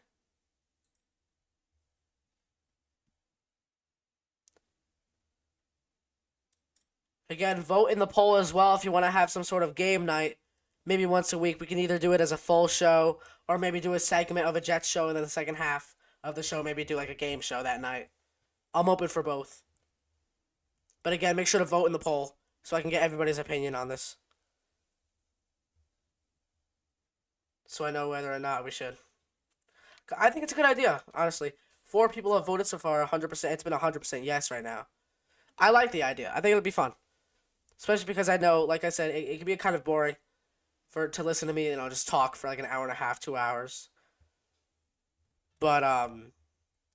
Again, vote in the poll as well if you want to have some sort of game night. Maybe once a week. We can either do it as a full show or maybe do a segment of a Jets show and then the second half of the show maybe do like a game show that night. I'm open for both. But again, make sure to vote in the poll so I can get everybody's opinion on this. So I know whether or not we should. I think it's a good idea, honestly. 4 people have voted so far, 100%. It's been 100% yes right now. I like the idea. I think it'll be fun. Especially because I know, like I said, it can be kind of boring to listen to me, just talk for like an hour and a half, 2 hours. But,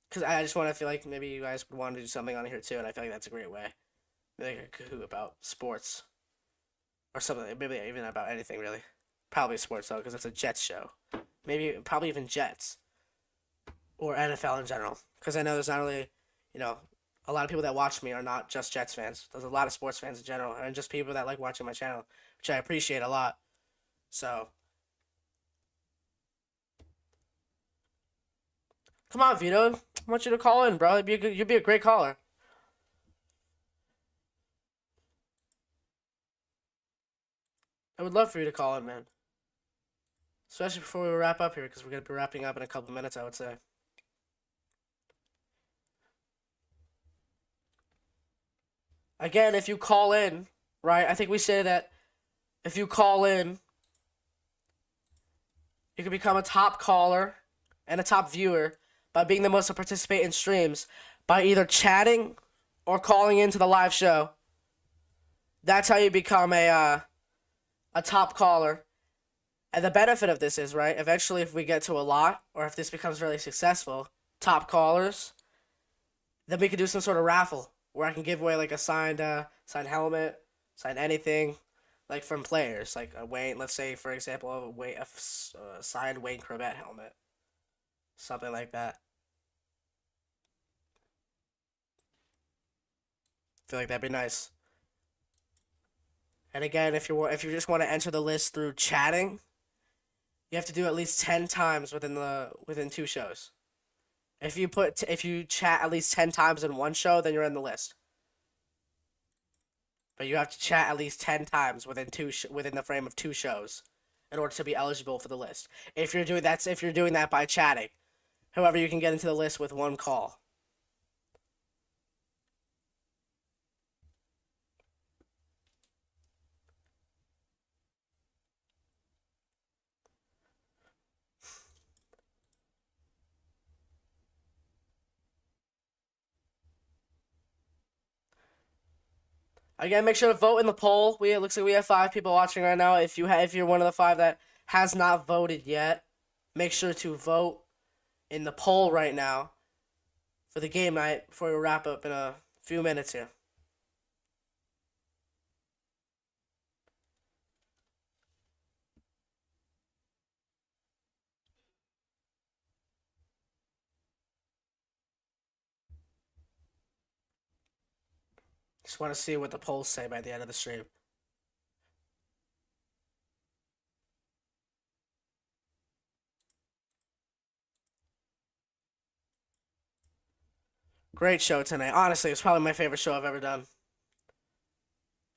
because I just want to feel like maybe you guys would want to do something on here too, and I feel like that's a great way. Maybe like a Kahoot about sports. Or something, maybe even about anything, really. Probably sports, though, because it's a Jets show. Probably even Jets. Or NFL in general. Because I know there's not really, a lot of people that watch me are not just Jets fans. There's a lot of sports fans in general, and just people that like watching my channel, which I appreciate a lot. So, come on, Vito. I want you to call in, bro. You'd be a great caller. I would love for you to call in, man. Especially before we wrap up here, because we're going to be wrapping up in a couple minutes, I would say. Again, if you call in, right, I think we say that if you call in, you can become a top caller and a top viewer by being the most to participate in streams by either chatting or calling into the live show. That's how you become a top caller. And the benefit of this is, right, eventually if we get to a lot, or if this becomes really successful, top callers, then we could do some sort of raffle where I can give away like a signed helmet, signed anything, like from players, like a Wayne. Let's say, for example, a signed Wayne Corbett helmet, something like that. I feel like that'd be nice. And again, if you just want to enter the list through chatting, you have to do at least 10 times within 2 shows. If you chat at least 10 times in one show, then you're in the list. But you have to chat at least 10 times within the frame of 2 shows in order to be eligible for the list. If you're doing that by chatting. However, you can get into the list with 1 call. Again, make sure to vote in the poll. It looks like we have 5 people watching right now. If you're one of the 5 that has not voted yet, make sure to vote in the poll right now for the game night before we wrap up in a few minutes here. Just want to see what the polls say by the end of the stream. Great show tonight. Honestly, it's probably my favorite show I've ever done.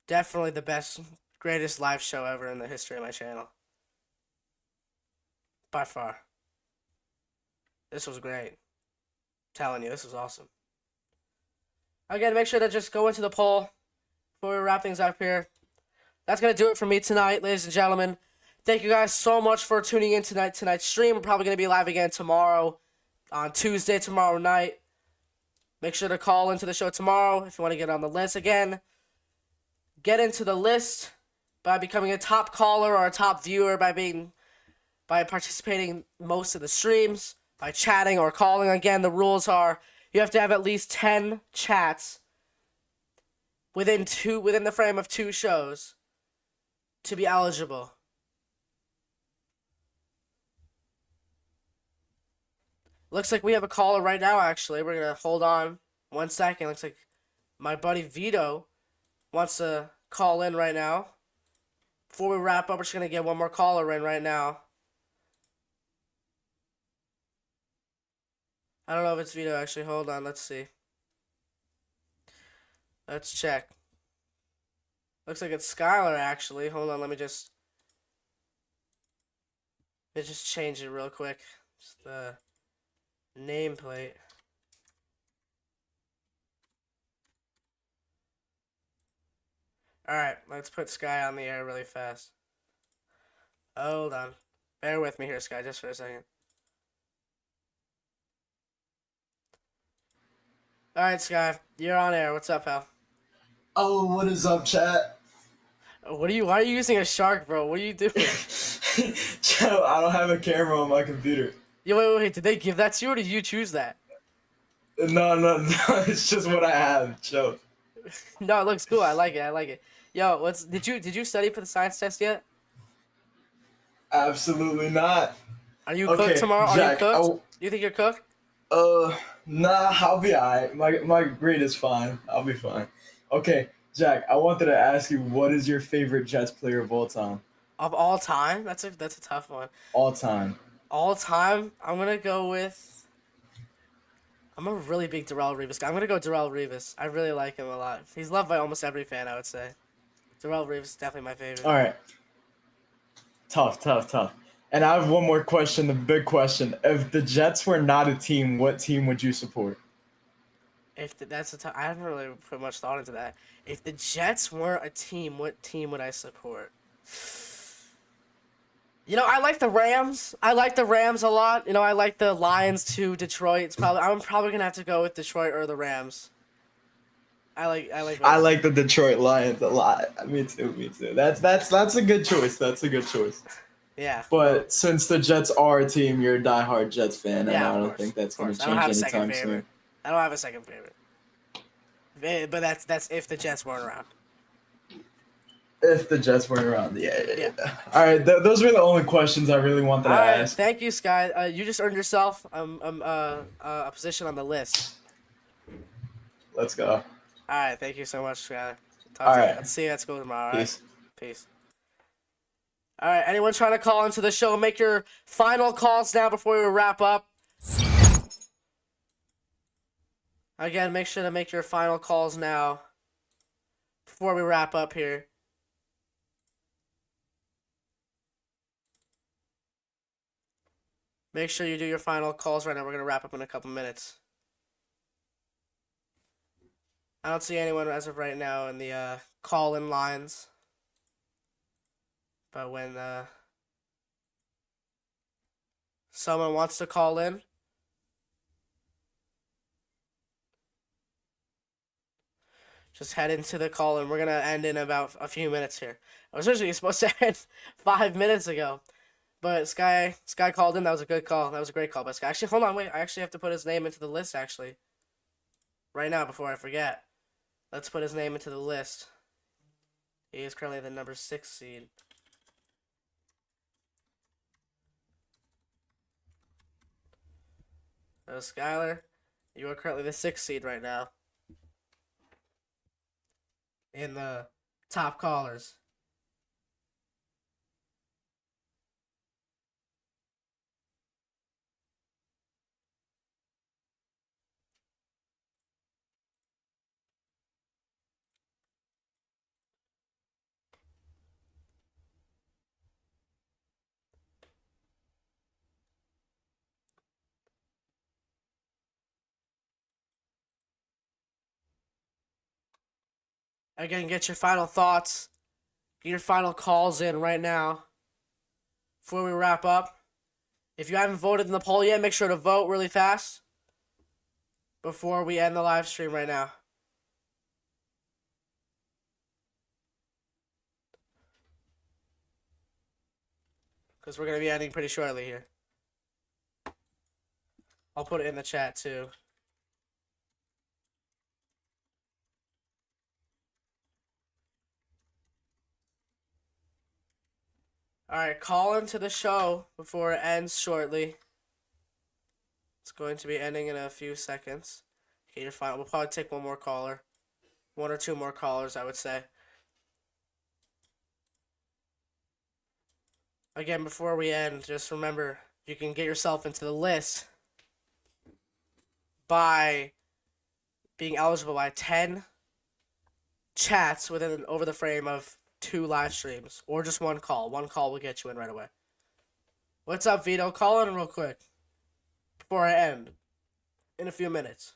Definitely the best, greatest live show ever in the history of my channel. By far. This was great. I'm telling you, this was awesome. Again, make sure to just go into the poll before we wrap things up here. That's going to do it for me tonight, ladies and gentlemen. Thank you guys so much for tuning in tonight's stream. We're probably going to be live again tomorrow, on Tuesday, tomorrow night. Make sure to call into the show tomorrow if you want to get on the list. Again, get into the list by becoming a top caller or a top viewer by participating most of the streams, by chatting or calling. Again, the rules are you have to have at least 10 chats within the frame of 2 shows to be eligible. Looks like we have a caller right now, actually. We're going to hold on 1 second. Looks like my buddy Vito wants to call in right now. Before we wrap up, we're just going to get one more caller in right now. I don't know if it's Vito, actually. Hold on. Let's see. Let's check. Looks like it's Skylar, actually. Hold on. Let me just change it real quick. Just the nameplate. Alright, let's put Sky on the air really fast. Hold on. Bear with me here, Sky, just for a second. Alright, Sky, you're on air. What's up, pal? Oh, what is up, chat? Why are you using a shark, bro? What are you doing? Joe, I don't have a camera on my computer. Yo, wait. Did they give that to you or did you choose that? No. It's just what I have, Joe. No, it looks cool. I like it. Yo, did you study for the science test yet? Absolutely not. Are you cooked tomorrow? Jack, Are you cooked? Do you think you're cooked? Nah, I'll be alright. My grade is fine. I'll be fine. Okay, Jack, I wanted to ask you, what is your favorite Jets player of all time? Of all time? That's a tough one. All time. All time? I'm gonna go with. I'm a really big Darrelle Revis guy. I'm gonna go Darrelle Revis. I really like him a lot. He's loved by almost every fan, I would say. Darrelle Revis is definitely my favorite. Alright. Tough. And I have one more question, the big question. If the Jets were not a team, what team would you support? I haven't really put much thought into that. If the Jets weren't a team, what team would I support? I like the Rams. I like the Rams a lot. I like the Lions too. Detroit. I'm probably gonna have to go with Detroit or the Rams. I like the Detroit Lions a lot. Me too. That's a good choice. That's a good choice. Yeah. But since the Jets are a team, you're a diehard Jets fan, and Yeah, I of don't course, think that's of going to course. I don't have a change second anytime favorite. soon. I don't have a second favorite. But that's if the Jets weren't around. If the Jets weren't around, yeah. All right, those were the only questions I really wanted to All right, ask. thank you, Sky. You just earned yourself a position on the list. Let's go. All right, thank you so much, Sky. All right. Let's see you at school tomorrow. All Peace. right? Peace. All right, anyone trying to call into the show, make your final calls now before we wrap up. Again, make sure to make your final calls now before we wrap up here. Make sure you do your final calls right now. We're going to wrap up in a couple minutes. I don't see anyone as of right now in the call-in lines. But when someone wants to call in, just head into the call, and we're going to end in about a few minutes here. I was originally supposed to end 5 minutes ago. But Sky called in. That was a good call. That was a great call by Sky. Actually, hold on. Wait. I actually have to put his name into the list, actually. Right now, before I forget. Let's put his name into the list. He is currently the number 6 seed. So, Skylar, you are currently the 6th seed right now. in the top callers. Again, get your final thoughts. Get your final calls in right now before we wrap up. If you haven't voted in the poll yet, make sure to vote really fast before we end the live stream right now. Because we're going to be ending pretty shortly here. I'll put it in the chat too. Alright, call into the show before it ends shortly. It's going to be ending in a few seconds. Okay, you're fine. We'll probably take one more caller. One or two more callers, I would say. Again, before we end, just remember, you can get yourself into the list by being eligible by 10 chats within over the frame of 2 live streams, or just one call. One call will get you in right away. What's up, Vito? Call in real quick before I end in a few minutes.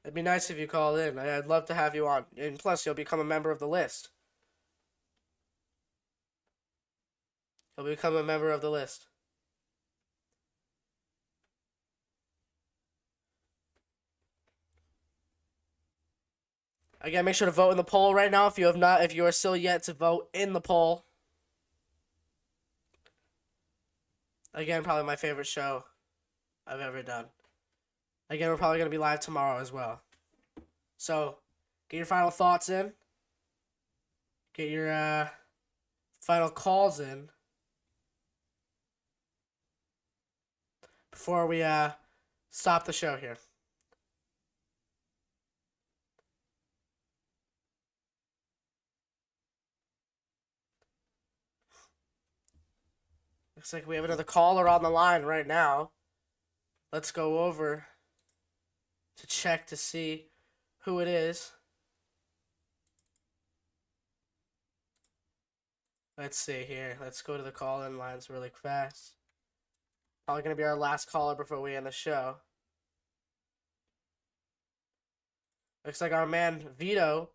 It'd be nice if you called in. I'd love to have you on, and plus you'll become a member of the list. You'll become a member of the list. Again, make sure to vote in the poll right now if you have not, if you are still yet to vote in the poll. Again, probably my favorite show I've ever done. Again, we're probably going to be live tomorrow as well. So, get your final thoughts in. Get your final calls in. Before we stop the show here. Looks like we have another caller on the line right now. Let's go over to check to see who it is. Let's see here. Let's go to the call-in lines really fast. Probably going to be our last caller before we end the show. Looks like our man Vito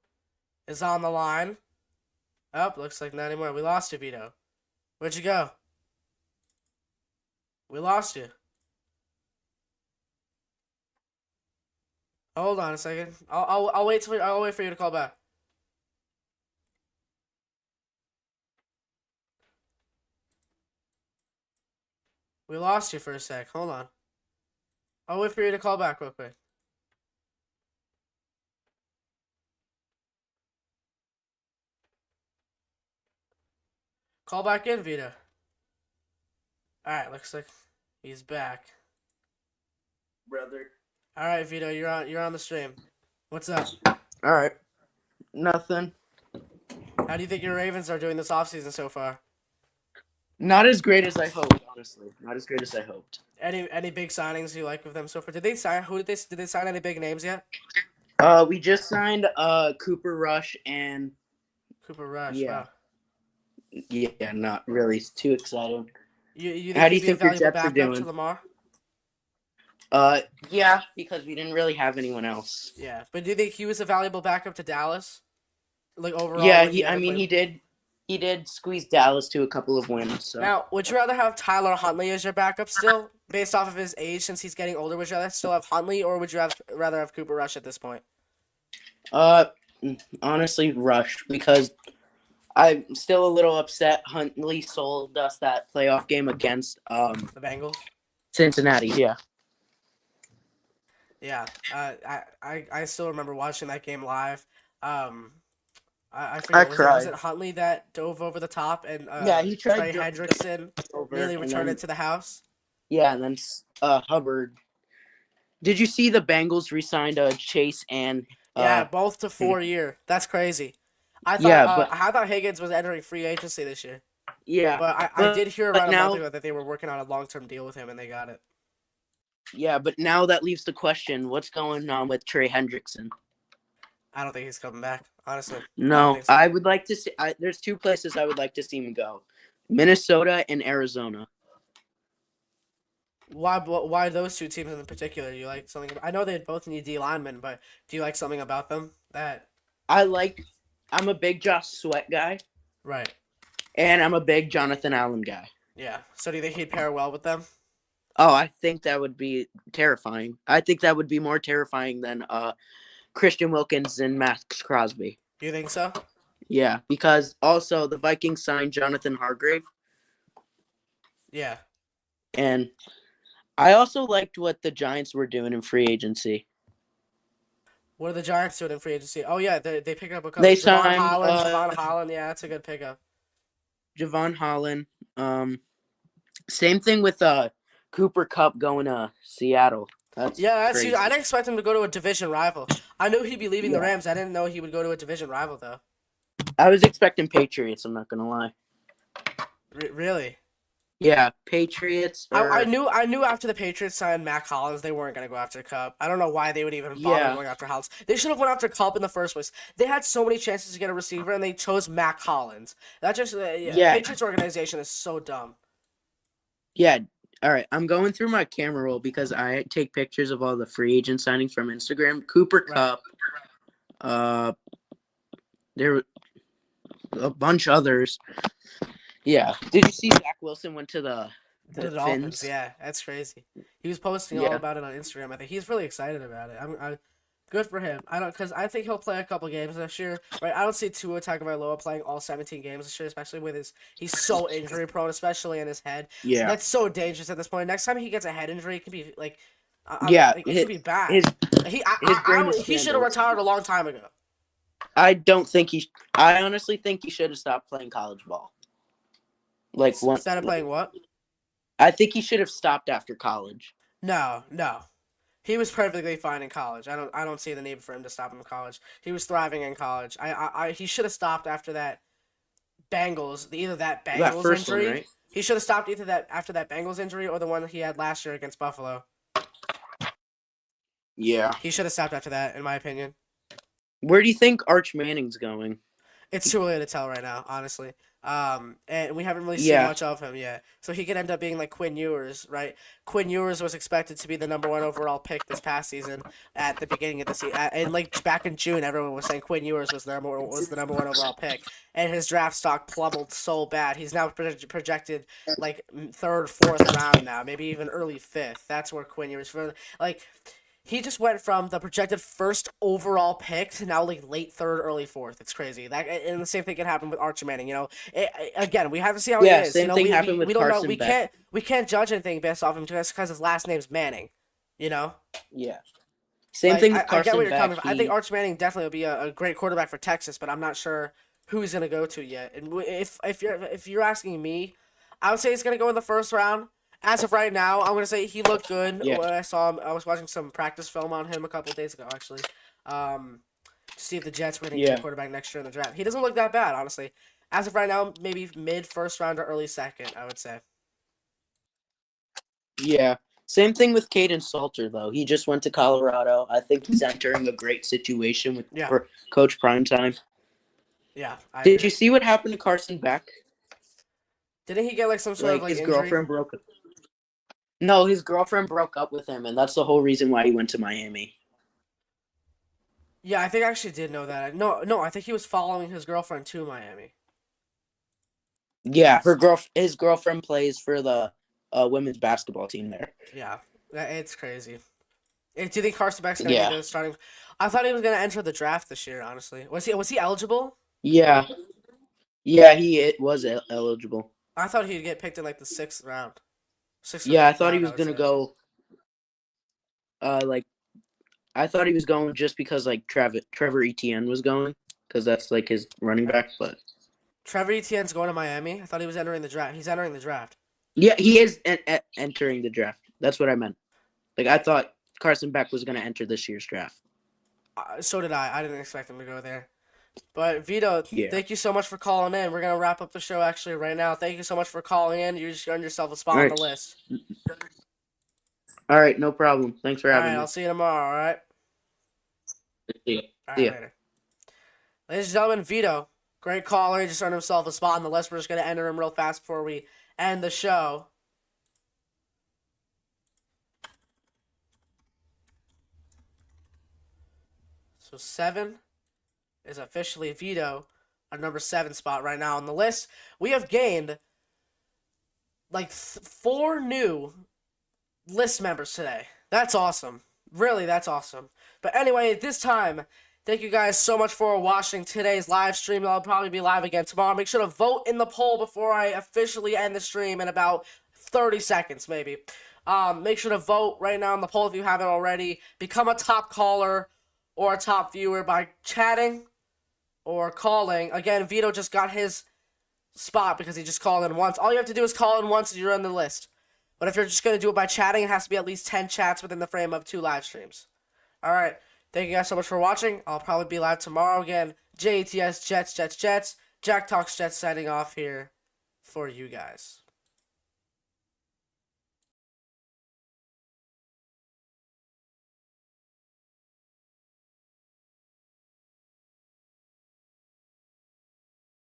is on the line. Oh, looks like not anymore. We lost you, Vito. Where'd you go? We lost you. Hold on a second. I'll wait for you to call back. We lost you for a sec. Hold on. I'll wait for you to call back real quick. Call back in, Vito. Alright, looks like he's back. Brother. Alright, Vito, you're on the stream. What's up? Alright. Nothing. How do you think your Ravens are doing this offseason so far? Not as great as I hoped, honestly. Not as great as I hoped. Any big signings you like of them so far? Did they sign any big names yet? We just signed Cooper Rush and Cooper Rush. Yeah. Wow. yeah, not really too exciting. You How do you he'd be a think your valuable Jets are backup doing? to Lamar? Yeah, because we didn't really have anyone else. Yeah, but do you think he was a valuable backup to Dallas? Like overall? Yeah, when he did squeeze Dallas to a couple of wins. So Now, would you rather have Tyler Huntley as your backup still, based off of his age since he's getting older? Would you rather still have Huntley, or would you rather have Cooper Rush at this point? honestly, Rush, because I'm still a little upset. Huntley sold us that playoff game against The Bengals? Cincinnati. Yeah. Yeah, I still remember watching that game live. I forget, was it Huntley that dove over the top and Yeah, he tried Trey to- Hendrickson Over, nearly and returned then- it to the house? Yeah, and then Hubbard. Did you see the Bengals re-signed Chase and Yeah, both to 4-year. That's crazy. I thought Higgins was entering free agency this year. Yeah, But I did hear but around a now, month ago that they were working on a long-term deal with him, and they got it. yeah, but now that leaves the question: what's going on with Trey Hendrickson? I don't think he's coming back, honestly. No, I would like to see. There's 2 places I would like to see him go: Minnesota and Arizona. Why those 2 teams in particular? You like something? I know they both need D linemen, but do you like something about them that? I'm a big Josh Sweat guy. Right. And I'm a big Jonathan Allen guy. Yeah. So do you think he'd pair well with them? Oh, I think that would be terrifying. I think that would be more terrifying than Christian Wilkins and Max Crosby. You think so? Yeah, because also the Vikings signed Jonathan Hargrave. Yeah. And I also liked what the Giants were doing in free agency. What are the Giants doing in free agency? Oh yeah, they picked up a couple. They Javon signed Holland. Yeah, that's a good pickup. Javon Holland. Same thing with Cooper Kupp going to Seattle. That's crazy. I didn't expect him to go to a division rival. I knew he'd be leaving the Rams. I didn't know he would go to a division rival though. I was expecting Patriots. I'm not gonna lie. Really? Yeah, Patriots. I knew after the Patriots signed Mac Hollins, they weren't gonna go after Kupp. I don't know why they would even bother going after Hollins. They should have went after Kupp in the first place. They had so many chances to get a receiver, and they chose Mac Hollins. That just Patriots organization is so dumb. Yeah. All right. I'm going through my camera roll because I take pictures of all the free agent signings from Instagram. Cooper Kupp. There were a bunch of others. Yeah. Did you see Zach Wilson went to the Dolphins? Yeah, that's crazy. He was posting all about it on Instagram. I think he's really excited about it. I'm good for him. Because I think he'll play a couple games this year. Right? I don't see Tua Tagovailoa playing all 17 games this year, especially with he's so injury prone, especially in his head. Yeah. That's so dangerous at this point. Next time he gets a head injury, it could be like, it could be bad. He should have retired a long time ago. I honestly think he should have stopped playing college ball. Instead of playing what? I think he should have stopped after college. No. He was perfectly fine in college. I don't see the need for him to stop in college. He was thriving in college. He should have stopped after that Bengals injury. One, right? He should have stopped either after that Bengals injury or the one that he had last year against Buffalo. Yeah. He should have stopped after that, in my opinion. Where do you think Arch Manning's going? It's too early to tell right now, honestly. And we haven't really seen much of him yet. So he could end up being like Quinn Ewers, right? Quinn Ewers was expected to be the number 1 overall pick this past season at the beginning of the season. And like back in June, everyone was saying Quinn Ewers was the number 1 overall pick. And his draft stock plummeted so bad. He's now projected like 3rd, 4th round now, maybe even early 5th. That's where Quinn Ewers he just went from the projected 1st overall pick to now like late 3rd, early 4th. It's crazy. And the same thing can happen with Arch Manning. Again, we have to see how he is. Same thing happened with we don't Carson know. Beck. We can't judge anything based off him just because his last name's Manning. Yeah. Same thing with Carson I get where you're Beck. coming from. I think Arch Manning definitely will be a great quarterback for Texas, but I'm not sure who he's gonna go to yet. And if you're asking me, I would say he's gonna go in the 1st round. As of right now, I'm gonna say he looked good. Yeah. When I saw him, I was watching some practice film on him a couple of days ago, actually, to see if the Jets were gonna get a quarterback next year in the draft. He doesn't look that bad, honestly. As of right now, maybe mid 1st round or early 2nd, I would say. Yeah. Same thing with Caden Salter, though. He just went to Colorado. I think he's entering a great situation with Coach Primetime. Yeah. Did you see what happened to Carson Beck? Didn't he get like some sort of his injury? Girlfriend broke up? No, his girlfriend broke up with him, and that's the whole reason why he went to Miami. Yeah, I think I actually did know that. No, I think he was following his girlfriend to Miami. Yeah, his girlfriend plays for the women's basketball team there. Yeah, it's crazy. Do you think Carson Beck's gonna be the starting? I thought he was gonna enter the draft this year. Honestly, was he eligible? Yeah, he was eligible. I thought he'd get picked in like the 6th round. I thought he was gonna go. I thought he was going just because like Trevor Etienne was going because that's like his running back. But Trevor Etienne's going to Miami. I thought he was entering the draft. He's entering the draft. Yeah, he is entering the draft. That's what I meant. Like I thought Carson Beck was gonna enter this year's draft. So did I. I didn't expect him to go there. But Vito, Yeah. thank you so much for calling in. We're gonna wrap up the show actually right now. Thank you so much for calling in. You just earned yourself a spot All on right. the list. All right, no problem. Thanks for All having right, me. I'll see you tomorrow. All right. See ya. All See right, ya. later. Ladies and gentlemen, Vito, great caller. He just earned himself a spot on the list. We're just gonna enter him real fast before we end the show. So 7 is officially Vito, our number 7 spot right now on the list. We have gained like 4 new list members today. That's awesome. Really, that's awesome. But anyway, at this time, thank you guys so much for watching today's live stream. I'll probably be live again tomorrow. Make sure to vote in the poll before I officially end the stream in about 30 seconds, maybe. Make sure to vote right now in the poll if you haven't already. Become a top caller or a top viewer by chatting or calling. Again, Vito just got his spot because he just called in once. All you have to do is call in once and you're on the list. But if you're just going to do it by chatting, it has to be at least 10 chats within the frame of 2 live streams. Alright, thank you guys so much for watching. I'll probably be live tomorrow again. JETS, Jets, Jets, Jets. Jack Talks Jets signing off here for you guys.